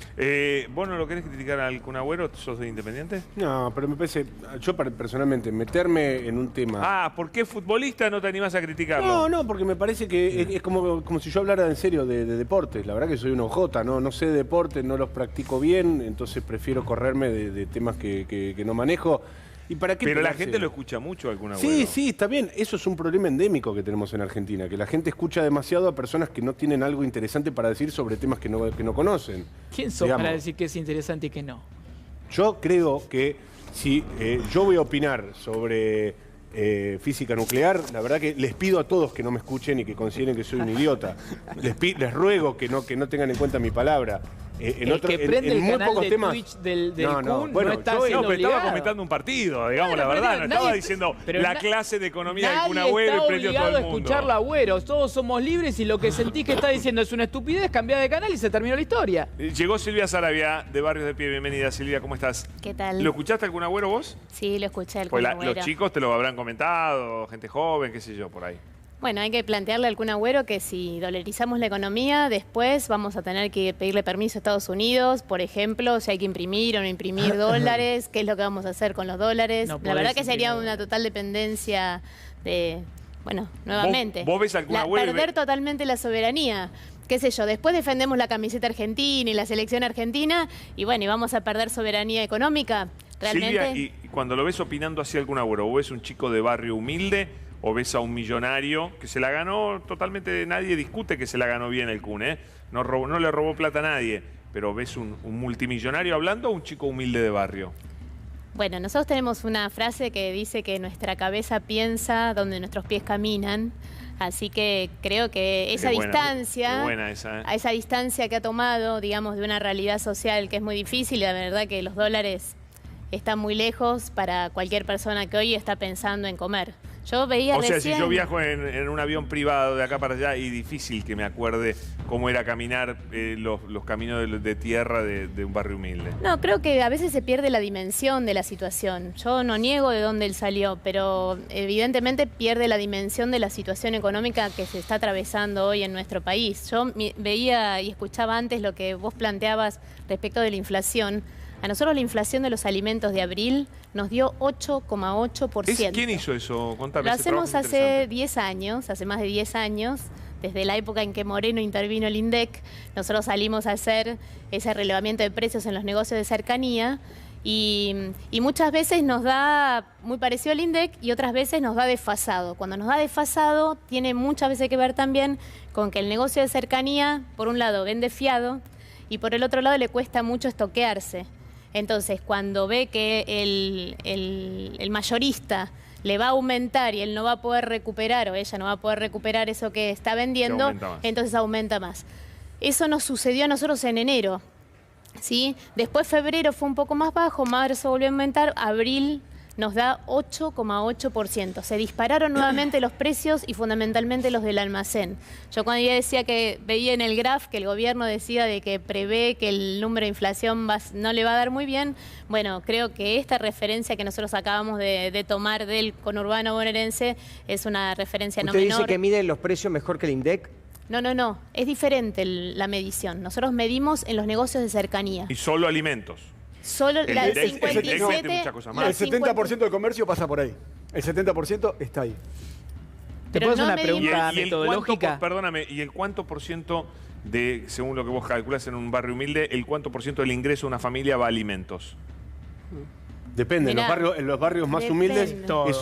Speaker 1: ¿Vos no lo querés criticar al Kun Agüero? ¿Sos de Independiente?
Speaker 5: No, pero me parece, yo personalmente, meterme en un tema...
Speaker 1: Ah, ¿por qué futbolista no te animás a criticarlo?
Speaker 5: No, porque me parece que es como si yo hablara en serio de deportes. La verdad que soy un ojota, no sé de deportes, no los practico bien, entonces prefiero correrme de temas que no manejo. ¿Y para qué
Speaker 1: Pero la
Speaker 5: pelearse?
Speaker 1: gente lo escucha mucho al Kun Agüero.
Speaker 5: Sí, está bien. Eso es un problema endémico que tenemos en Argentina, que la gente escucha demasiado a personas que no tienen algo interesante para decir sobre temas que no conocen.
Speaker 7: ¿Quién sos
Speaker 5: Digamos.
Speaker 7: para decir que es interesante y que no?
Speaker 5: Yo creo que si yo voy a opinar sobre física nuclear, la verdad que les pido a todos que no me escuchen y que consideren que soy un idiota. Les ruego que no tengan en cuenta mi palabra.
Speaker 7: El que prende el
Speaker 5: muy
Speaker 7: canal
Speaker 5: pocos
Speaker 7: de
Speaker 5: temas.
Speaker 7: Twitch del
Speaker 5: No,
Speaker 7: Kun
Speaker 5: bueno,
Speaker 7: no está
Speaker 5: yo
Speaker 7: siendo
Speaker 1: pero
Speaker 7: obligado.
Speaker 1: estaba comentando un partido, digamos
Speaker 7: Claro,
Speaker 1: la verdad.
Speaker 7: pero
Speaker 1: No estaba
Speaker 7: nadie-
Speaker 1: diciendo
Speaker 7: pero
Speaker 1: la
Speaker 7: na-
Speaker 1: clase de economía del Kun
Speaker 7: Nadie
Speaker 1: Agüero
Speaker 7: está
Speaker 1: y prendió todo
Speaker 7: obligado a
Speaker 1: el mundo.
Speaker 7: escucharlo Agüero. Todos somos libres y lo que sentís que está diciendo es una estupidez, cambiá de canal y se terminó la historia.
Speaker 1: Llegó Silvia Sarabia de Barrios de Pie. Bienvenida, Silvia, ¿cómo estás?
Speaker 12: ¿Qué tal?
Speaker 1: ¿Lo escuchaste al Kun Agüero vos?
Speaker 12: Sí, lo escuché al
Speaker 1: Pues
Speaker 12: Kun Agüero.
Speaker 1: los chicos te lo habrán comentado, gente joven, qué sé yo, por ahí.
Speaker 12: Bueno, hay que plantearle al Kun Agüero que si dolarizamos la economía, después vamos a tener que pedirle permiso a Estados Unidos, por ejemplo, si hay que imprimir o no imprimir dólares, qué es lo que vamos a hacer con los dólares.
Speaker 7: No
Speaker 12: La
Speaker 7: podés
Speaker 12: verdad que sería
Speaker 7: imprimir
Speaker 12: una total dependencia de, bueno, nuevamente.
Speaker 1: ¿Vos ves al Kun Agüero y
Speaker 12: perder totalmente la soberanía. Qué sé yo, después defendemos la camiseta argentina y la selección argentina y bueno, y vamos a perder soberanía económica. Realmente.
Speaker 1: Silvia, y cuando lo ves opinando así al Kun Agüero, ¿o ves un chico de barrio humilde o ves a un millonario que se la ganó totalmente? Nadie discute que se la ganó bien el Kun, ¿eh? No le robó plata a nadie, pero ves un multimillonario hablando o un chico humilde de barrio.
Speaker 12: Bueno, nosotros tenemos una frase que dice que nuestra cabeza piensa donde nuestros pies caminan, así que creo que esa
Speaker 1: Qué buena,
Speaker 12: distancia,
Speaker 1: qué buena esa, ¿eh?
Speaker 12: a esa distancia que ha tomado, digamos, de una realidad social que es muy difícil, y la verdad que los dólares están muy lejos para cualquier persona que hoy está pensando en comer. Yo veía
Speaker 1: O sea,
Speaker 12: recién...
Speaker 1: si yo viajo en un avión privado de acá para allá, y difícil que me acuerde cómo era caminar los caminos de tierra de un barrio humilde.
Speaker 12: No, creo que a veces se pierde la dimensión de la situación. Yo no niego de dónde él salió, pero evidentemente pierde la dimensión de la situación económica que se está atravesando hoy en nuestro país. Yo veía y escuchaba antes lo que vos planteabas respecto de la inflación. A nosotros la inflación de los alimentos de abril nos dio 8,8%.
Speaker 1: ¿Quién hizo eso? Contame.
Speaker 12: Lo
Speaker 1: ese
Speaker 12: hacemos
Speaker 1: trabajo
Speaker 12: hace
Speaker 1: interesante.
Speaker 12: 10 años, hace más de 10 años, desde la época en que Moreno intervino el INDEC. Nosotros salimos a hacer ese relevamiento de precios en los negocios de cercanía y muchas veces nos da muy parecido al INDEC y otras veces nos da desfasado. Cuando nos da desfasado tiene muchas veces que ver también con que el negocio de cercanía, por un lado, vende fiado y por el otro lado le cuesta mucho estoquearse. Entonces, cuando ve que el mayorista le va a aumentar y él no va a poder recuperar o ella no va a poder recuperar eso que está vendiendo, entonces aumenta más. Eso nos sucedió a nosotros en enero, ¿sí? Después febrero fue un poco más bajo, marzo volvió a aumentar, abril nos da 8,8%. Se dispararon nuevamente los precios y fundamentalmente los del almacén. Yo cuando ya decía que veía en el graph que el gobierno decía de que prevé que el número de inflación no le va a dar muy bien, bueno, creo que esta referencia que nosotros acabamos de tomar del conurbano bonaerense es una referencia no menor.
Speaker 8: ¿Usted dice que miden los precios mejor que el INDEC?
Speaker 12: No, es diferente la medición. Nosotros medimos en los negocios de cercanía.
Speaker 1: Y solo alimentos.
Speaker 12: Solo la del 57...
Speaker 1: mucha cosa más.
Speaker 2: El 70% del comercio pasa por ahí. El 70% está ahí.
Speaker 7: ¿Te puedo hacer una pregunta metodológica?
Speaker 1: Perdóname, ¿y el cuánto por ciento de, según lo que vos calculás en un barrio humilde, el cuánto por ciento del ingreso de una familia va a alimentos?
Speaker 5: Depende,
Speaker 12: Mirá,
Speaker 5: en los barrios más humildes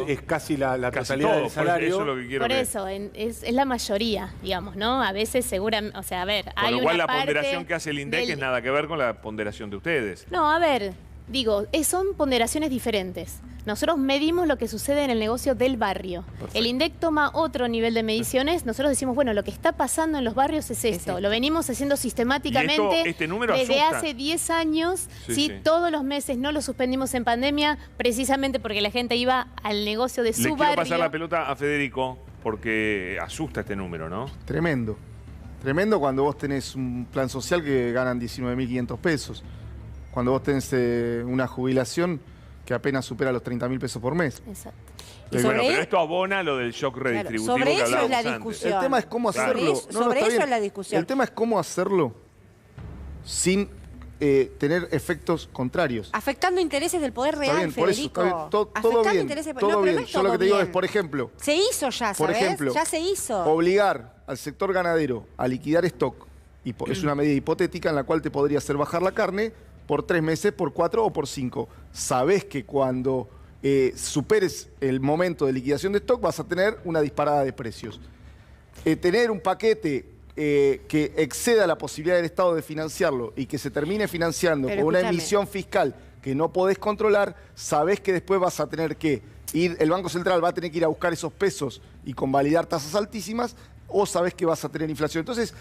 Speaker 5: es casi la totalidad del salario.
Speaker 1: Eso es lo que quiero
Speaker 12: Por eso, es la mayoría, digamos, ¿no? A veces seguramente, o sea, a ver,
Speaker 1: Con
Speaker 12: hay
Speaker 1: lo cual
Speaker 12: una
Speaker 1: la ponderación
Speaker 12: parte
Speaker 1: que hace el INDEC
Speaker 12: del-
Speaker 1: es nada que ver con la ponderación de ustedes.
Speaker 12: No, a ver, digo, son ponderaciones diferentes. Nosotros medimos lo que sucede en el negocio del barrio. El INDEC toma otro nivel de mediciones. Nosotros decimos, bueno, lo que está pasando en los barrios es esto. Lo venimos haciendo sistemáticamente
Speaker 1: este número
Speaker 12: desde
Speaker 1: asusta.
Speaker 12: hace 10 años.
Speaker 1: Sí,
Speaker 12: ¿sí?
Speaker 1: sí.
Speaker 12: Todos los meses no lo suspendimos en pandemia, precisamente porque la gente iba al negocio de
Speaker 1: Le
Speaker 12: su
Speaker 1: quiero
Speaker 12: barrio.
Speaker 1: pasar la pelota a Federico porque asusta este número, ¿no?
Speaker 4: Tremendo. Tremendo cuando vos tenés un plan social que ganan 19.500 pesos. Cuando vos tenés una jubilación que apenas supera los 30.000 pesos por mes.
Speaker 12: Exacto.
Speaker 1: Bueno, pero esto abona lo del shock redistributivo
Speaker 6: sobre
Speaker 1: que
Speaker 6: eso es
Speaker 1: hablábamos
Speaker 6: la
Speaker 1: antes.
Speaker 6: discusión.
Speaker 4: El tema es cómo
Speaker 1: Claro.
Speaker 4: hacerlo.
Speaker 6: Sobre
Speaker 4: está
Speaker 6: eso
Speaker 4: bien.
Speaker 6: es la discusión.
Speaker 4: El tema es cómo hacerlo sin tener efectos contrarios.
Speaker 6: Afectando intereses del poder real,
Speaker 4: Está bien, por eso,
Speaker 6: Federico.
Speaker 4: está bien, todo
Speaker 6: Afectando
Speaker 4: bien,
Speaker 6: intereses
Speaker 4: todo
Speaker 6: no, pero
Speaker 4: bien.
Speaker 6: no es
Speaker 4: Yo lo
Speaker 6: todo
Speaker 4: que te digo
Speaker 6: bien.
Speaker 4: es, por ejemplo,
Speaker 6: Se hizo ya,
Speaker 4: por
Speaker 6: ¿sabes?
Speaker 4: ejemplo,
Speaker 6: Ya se hizo.
Speaker 4: obligar al sector ganadero a liquidar stock, es una medida hipotética en la cual te podría hacer bajar la carne por 3 meses, por 4 o por 5. Sabés que cuando superes el momento de liquidación de stock vas a tener una disparada de precios. Tener un paquete que exceda la posibilidad del Estado de financiarlo y que se termine financiando
Speaker 6: Pero
Speaker 4: con una
Speaker 6: escúchame.
Speaker 4: emisión fiscal que no podés controlar, sabés que después vas a tener que ir, el Banco Central va a tener que ir a buscar esos pesos y convalidar tasas altísimas, o sabés que vas a tener inflación. Entonces,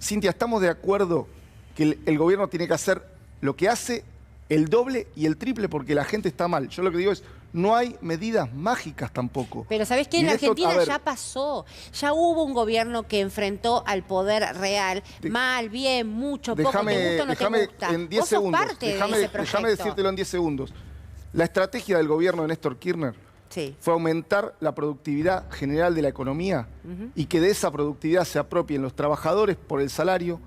Speaker 4: Cintia, estamos de acuerdo que el gobierno tiene que hacer lo que hace, el doble y el triple, porque la gente está mal. Yo lo que digo es, no hay medidas mágicas tampoco.
Speaker 6: Pero ¿sabés qué?
Speaker 4: Y
Speaker 6: En
Speaker 4: esto,
Speaker 6: Argentina
Speaker 4: a ver,
Speaker 6: ya pasó. Ya hubo un gobierno que enfrentó al poder real. Mal, bien, mucho, poco, te gusta o no te gusta.
Speaker 4: En 10
Speaker 6: Vos sos
Speaker 4: segundos,
Speaker 6: parte de ese
Speaker 4: déjame
Speaker 6: proyecto.
Speaker 4: decírtelo en 10 segundos. La estrategia del gobierno de Néstor Kirchner fue aumentar la productividad general de la economía y que de esa productividad se apropien los trabajadores por el salario,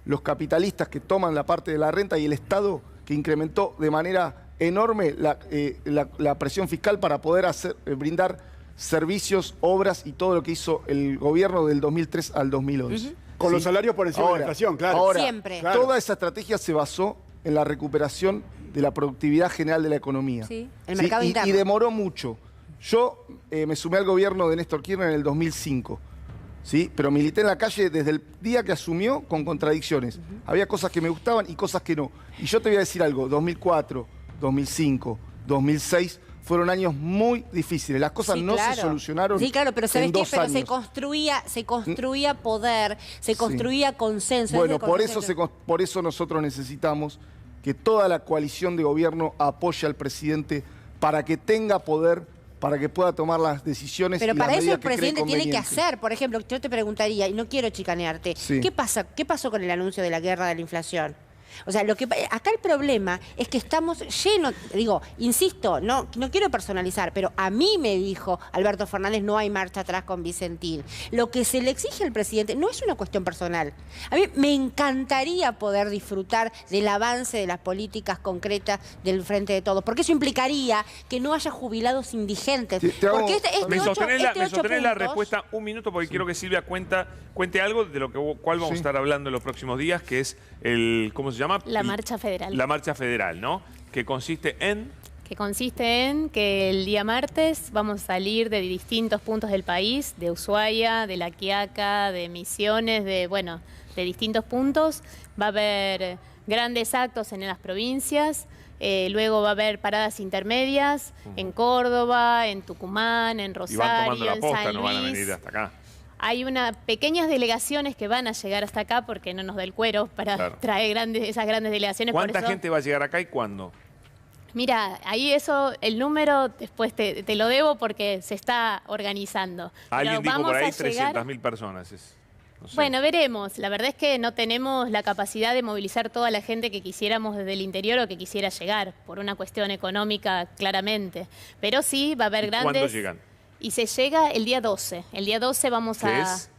Speaker 4: los capitalistas que toman la parte de la renta y el Estado que incrementó de manera enorme la presión fiscal para poder brindar servicios, obras y todo lo que hizo el gobierno del 2003 al 2011.
Speaker 2: Con los salarios por encima de la inflación, claro.
Speaker 4: Ahora,
Speaker 6: Siempre.
Speaker 4: toda esa estrategia se basó en la recuperación de la productividad general de la economía.
Speaker 6: Sí, el mercado interno.
Speaker 4: Y demoró mucho. Yo me sumé al gobierno de Néstor Kirchner en el 2005, ¿sí? Pero milité en la calle desde el día que asumió con contradicciones. Había cosas que me gustaban y cosas que no. Y yo te voy a decir algo, 2004, 2005, 2006 fueron años muy difíciles. Las cosas
Speaker 6: Sí,
Speaker 4: no
Speaker 6: claro.
Speaker 4: se solucionaron
Speaker 6: Sí, claro, pero ¿sabes
Speaker 4: en
Speaker 6: qué?
Speaker 4: 2
Speaker 6: Pero
Speaker 4: años.
Speaker 6: se construía poder, se construía consenso.
Speaker 4: Bueno,
Speaker 6: ese
Speaker 4: por eso,
Speaker 6: consenso.
Speaker 4: por eso nosotros necesitamos que toda la coalición de gobierno apoye al presidente para que tenga poder para que pueda tomar las decisiones
Speaker 6: Pero
Speaker 4: y las
Speaker 6: para eso
Speaker 4: medidas
Speaker 6: el
Speaker 4: que cree
Speaker 6: presidente tiene que
Speaker 4: convenientes.
Speaker 6: hacer. Por ejemplo, yo te preguntaría, y no quiero chicanearte,
Speaker 4: Sí.
Speaker 6: ¿qué pasó con el anuncio de la guerra de la inflación? O sea, acá el problema es que estamos llenos, digo, insisto, no quiero personalizar, pero a mí me dijo Alberto Fernández, no hay marcha atrás con Vicentín. Lo que se le exige al presidente no es una cuestión personal. A mí me encantaría poder disfrutar del avance de las políticas concretas del Frente de Todos, porque eso implicaría que no haya jubilados indigentes. Porque
Speaker 1: me sostenés la
Speaker 6: puntos-
Speaker 1: respuesta un minuto porque quiero que Silvia cuente algo de lo cual vamos a estar hablando en los próximos días, que es ¿cómo se llama?
Speaker 12: La marcha federal.
Speaker 1: La marcha federal, ¿no? Que consiste en...
Speaker 12: Que consiste en que el día martes vamos a salir de distintos puntos del país, de Ushuaia, de La Quiaca, de Misiones, de distintos puntos. Va a haber grandes actos en las provincias, luego va a haber paradas intermedias en Córdoba, en Tucumán, en
Speaker 1: Y van tomando
Speaker 12: Rosario,
Speaker 1: la
Speaker 12: en
Speaker 1: posta,
Speaker 12: San
Speaker 1: no van a
Speaker 12: Luis.
Speaker 1: venir hasta acá.
Speaker 12: Hay pequeñas delegaciones que van a llegar hasta acá porque no nos da el cuero para
Speaker 1: Claro.
Speaker 12: traer esas grandes delegaciones. Por
Speaker 1: ¿Cuánta
Speaker 12: eso-
Speaker 1: gente va a llegar acá y cuándo?
Speaker 12: Mira, ahí el número después te lo debo porque se está organizando.
Speaker 1: Alguien
Speaker 12: Pero
Speaker 1: dijo por
Speaker 12: vamos
Speaker 1: ahí
Speaker 12: a llegar-
Speaker 1: 300.000 personas. No sé.
Speaker 12: Bueno, veremos. La verdad es que no tenemos la capacidad de movilizar toda la gente que quisiéramos desde el interior o que quisiera llegar, por una cuestión económica claramente. Pero sí, va a haber grandes...
Speaker 1: ¿Cuándo llegan?
Speaker 12: Y se llega el día 12. El día 12 vamos
Speaker 1: ¿Qué
Speaker 12: a...
Speaker 1: es?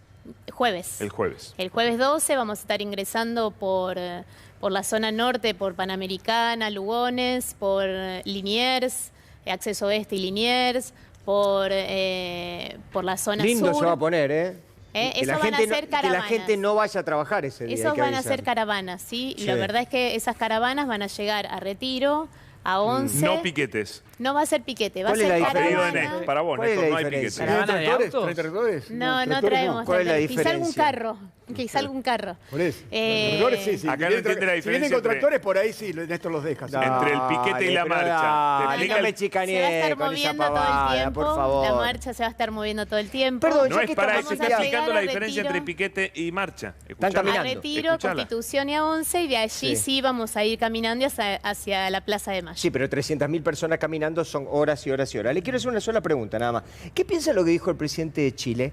Speaker 12: Jueves.
Speaker 1: El jueves.
Speaker 12: El jueves 12 vamos a estar ingresando por la zona norte, por Panamericana, Lugones, por Liniers, Acceso Oeste y Liniers, por la zona
Speaker 8: Lindo
Speaker 12: sur.
Speaker 8: se va a poner, ¿eh?
Speaker 12: Eso
Speaker 8: la
Speaker 12: van a
Speaker 8: gente no-
Speaker 12: ser
Speaker 8: que la
Speaker 12: caravanas.
Speaker 8: gente no vaya a trabajar ese día. hay
Speaker 12: Esos
Speaker 8: que
Speaker 12: van a
Speaker 8: avisar.
Speaker 12: ser caravanas, ¿sí? Y
Speaker 8: Sí.
Speaker 12: la verdad es que esas caravanas van a llegar a Retiro, a 11.
Speaker 1: No piquetes.
Speaker 12: No va a ser piquete, va a
Speaker 8: ¿Cuál es
Speaker 12: ser
Speaker 8: la
Speaker 1: A pedido de
Speaker 12: caravana.
Speaker 1: Néstor. Para vos,
Speaker 8: ¿Cuál es
Speaker 1: Néstor,
Speaker 8: la
Speaker 1: no hay
Speaker 8: diferencia?
Speaker 1: piquetes.
Speaker 7: ¿Caravana de autos?
Speaker 2: ¿Traen tractores?
Speaker 12: No
Speaker 2: tractores
Speaker 12: traemos.
Speaker 8: ¿Cuál es la
Speaker 12: Quizá algún
Speaker 8: diferencia?
Speaker 12: carro. Quizá algún carro.
Speaker 2: Por eso.
Speaker 12: Eh,
Speaker 2: Los tractores, sí.
Speaker 1: Acá no
Speaker 2: Si vienen
Speaker 1: entiende la
Speaker 2: si vienen
Speaker 1: diferencia
Speaker 2: con
Speaker 1: entre-
Speaker 2: tractores, por ahí sí, Néstor los deja. sí.
Speaker 1: Entre el piquete y la
Speaker 8: Dale,
Speaker 1: marcha.
Speaker 8: pero
Speaker 1: Te
Speaker 8: dale,
Speaker 1: explica
Speaker 8: no me
Speaker 1: el-
Speaker 12: Se va a
Speaker 8: chicaneé
Speaker 12: estar
Speaker 8: con esa
Speaker 12: moviendo todo el
Speaker 8: pavada,
Speaker 12: tiempo.
Speaker 8: por favor.
Speaker 12: La marcha se va a estar moviendo todo el tiempo.
Speaker 8: Perdón,
Speaker 1: No
Speaker 8: ya
Speaker 1: es
Speaker 8: que
Speaker 1: para
Speaker 8: estamos
Speaker 1: eso, está
Speaker 12: vamos a
Speaker 1: explicando
Speaker 12: llegar
Speaker 1: la
Speaker 12: a
Speaker 1: diferencia
Speaker 12: Retiro.
Speaker 1: entre piquete y marcha.
Speaker 8: Están
Speaker 1: Escuchala.
Speaker 12: A
Speaker 8: caminando.
Speaker 12: Retiro,
Speaker 1: Escuchala.
Speaker 12: Constitución y a 11 y de allí
Speaker 8: Sí.
Speaker 12: sí vamos a ir caminando hacia la Plaza de Mayo.
Speaker 8: Sí, pero 300.000 personas caminando son horas y horas y horas. Le quiero hacer una sola pregunta, nada más. ¿Qué piensa lo que dijo el presidente de Chile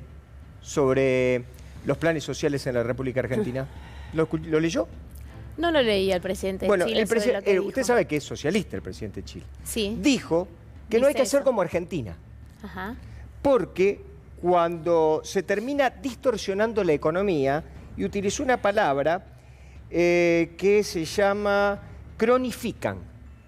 Speaker 8: sobre los planes sociales en la República Argentina? ¿Lo leyó?
Speaker 12: No lo leí al presidente de
Speaker 8: Bueno,
Speaker 12: Chile sobre lo que
Speaker 8: usted
Speaker 12: dijo.
Speaker 8: sabe que es socialista el presidente de Chile.
Speaker 12: Sí.
Speaker 8: Dijo que no hay
Speaker 12: Dice
Speaker 8: que hacer
Speaker 12: eso.
Speaker 8: como Argentina,
Speaker 12: Ajá.
Speaker 8: porque cuando se termina distorsionando la economía, y utilizó una palabra que se llama cronifican,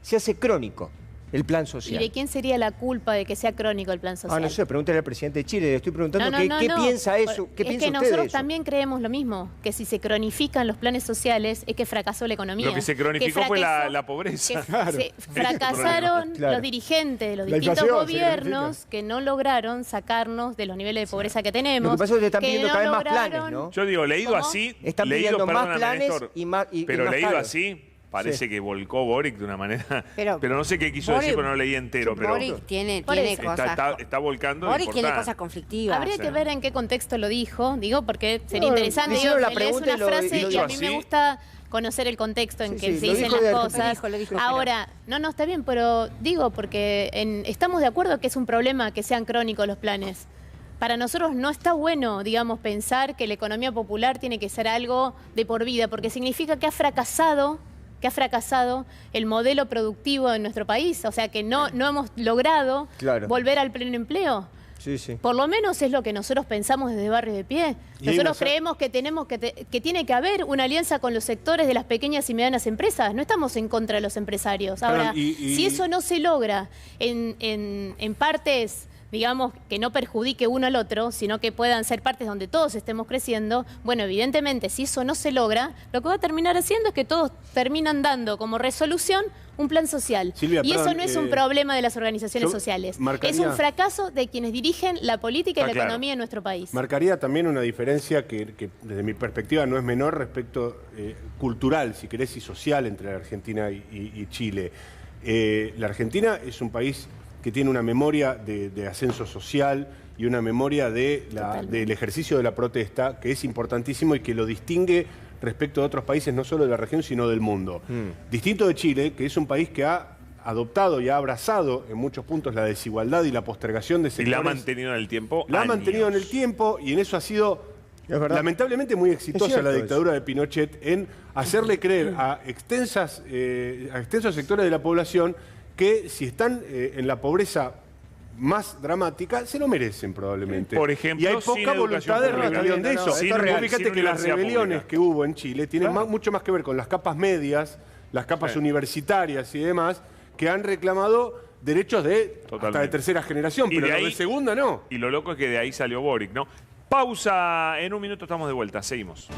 Speaker 8: se hace crónico el plan
Speaker 12: ¿Y
Speaker 8: social.
Speaker 12: de quién sería la culpa de que sea crónico el plan social?
Speaker 8: No sé, pregúntale al presidente de Chile, le estoy preguntando
Speaker 12: No,
Speaker 8: qué
Speaker 12: no.
Speaker 8: piensa eso, qué
Speaker 12: es
Speaker 8: piensa
Speaker 12: que
Speaker 8: usted
Speaker 12: nosotros
Speaker 8: de eso.
Speaker 12: también creemos lo mismo, que si se cronifican los planes sociales es que fracasó la economía.
Speaker 1: Lo que se cronificó fue la pobreza.
Speaker 12: Se fracasaron
Speaker 8: Claro.
Speaker 12: los dirigentes de los
Speaker 2: La
Speaker 12: distintos
Speaker 2: inflación se
Speaker 12: gobiernos
Speaker 2: cronifica.
Speaker 12: que no lograron sacarnos de los niveles de pobreza que tenemos.
Speaker 8: Lo que pasa es que están
Speaker 12: que
Speaker 8: pidiendo
Speaker 12: no
Speaker 8: cada vez más
Speaker 12: lograron-
Speaker 8: planes, ¿no?
Speaker 1: Yo digo, leído
Speaker 12: ¿Cómo?
Speaker 1: así,
Speaker 8: Están
Speaker 1: leído,
Speaker 8: pidiendo más
Speaker 1: perdóname,
Speaker 8: planes
Speaker 1: Néstor,
Speaker 8: y más
Speaker 1: pero
Speaker 8: más
Speaker 1: leído
Speaker 8: caros.
Speaker 1: así, parece
Speaker 8: Sí.
Speaker 1: que volcó Boric de una manera.
Speaker 6: Pero
Speaker 1: Pero no sé qué quiso
Speaker 6: Boric-
Speaker 1: decir, pero no leí entero. Pero
Speaker 6: Boric tiene
Speaker 12: Por eso.
Speaker 6: cosas.
Speaker 1: está volcando.
Speaker 6: Boric tiene
Speaker 1: importante.
Speaker 6: cosas conflictivas.
Speaker 12: Habría
Speaker 1: Sí.
Speaker 12: que ver en qué contexto lo dijo, digo, porque sería
Speaker 8: No,
Speaker 12: interesante.
Speaker 8: le
Speaker 12: Digo,
Speaker 8: hicieron la
Speaker 12: me lees
Speaker 8: pregunta
Speaker 12: una
Speaker 8: y
Speaker 12: frase
Speaker 8: lo
Speaker 12: y
Speaker 1: dijo
Speaker 12: a mí me
Speaker 1: así.
Speaker 12: gusta conocer el contexto en
Speaker 8: Sí,
Speaker 12: que
Speaker 8: sí,
Speaker 12: se
Speaker 8: lo
Speaker 12: dicen
Speaker 8: dijo
Speaker 12: las
Speaker 8: de-
Speaker 12: cosas.
Speaker 6: lo dijo.
Speaker 12: Ahora, no, está bien, pero digo, porque estamos de acuerdo que es un problema que sean crónicos los planes. Para nosotros no está bueno, digamos, pensar que la economía popular tiene que ser algo de por vida, porque significa que ha fracasado el modelo productivo en nuestro país. O sea, que no hemos logrado
Speaker 8: Claro.
Speaker 12: volver al pleno empleo.
Speaker 8: Sí, sí.
Speaker 12: Por lo menos es lo que nosotros pensamos desde Barrios de Pie.
Speaker 5: Y hay
Speaker 12: Nosotros
Speaker 5: una-
Speaker 12: creemos que que tiene que haber una alianza con los sectores de las pequeñas y medianas empresas. No estamos en contra de los empresarios. Ahora,
Speaker 5: Claro, y-
Speaker 12: si eso no se logra en partes, digamos, que no perjudique uno al otro, sino que puedan ser partes donde todos estemos creciendo, bueno, evidentemente, si eso no se logra, lo que va a terminar haciendo es que todos terminan dando como resolución un plan social.
Speaker 5: Silvia,
Speaker 12: y eso
Speaker 5: perdón,
Speaker 12: no es un problema de las organizaciones
Speaker 5: yo
Speaker 12: sociales.
Speaker 5: marcaría-
Speaker 12: Es un fracaso de quienes dirigen la política y la
Speaker 1: Claro.
Speaker 12: economía en nuestro país.
Speaker 5: Marcaría también una diferencia que desde mi perspectiva no es menor respecto cultural, si querés, y social entre la Argentina y Chile. La Argentina es un país que tiene una memoria de ascenso social y una memoria del ejercicio de la protesta que es importantísimo y que lo distingue respecto de otros países, no solo de la región, sino del mundo. Distinto de Chile, que es un país que ha adoptado y ha abrazado en muchos puntos la desigualdad y la postergación de sectores.
Speaker 1: Y la ha mantenido en el tiempo.
Speaker 5: La ha mantenido en el tiempo y en eso ha sido lamentablemente muy exitosa la dictadura de Pinochet en hacerle creer a extensos sectores de la población que si están en la pobreza más dramática, se lo merecen probablemente.
Speaker 1: Por ejemplo,
Speaker 5: y hay poca voluntad de rebelión de eso. Fíjate que las rebeliones que hubo en Chile tienen mucho más que ver con las capas medias, las capas universitarias y demás, que han reclamado derechos hasta de tercera generación, pero los de segunda no.
Speaker 1: Y lo loco es que de ahí salió Boric, ¿no? Pausa, en un minuto estamos de vuelta, seguimos.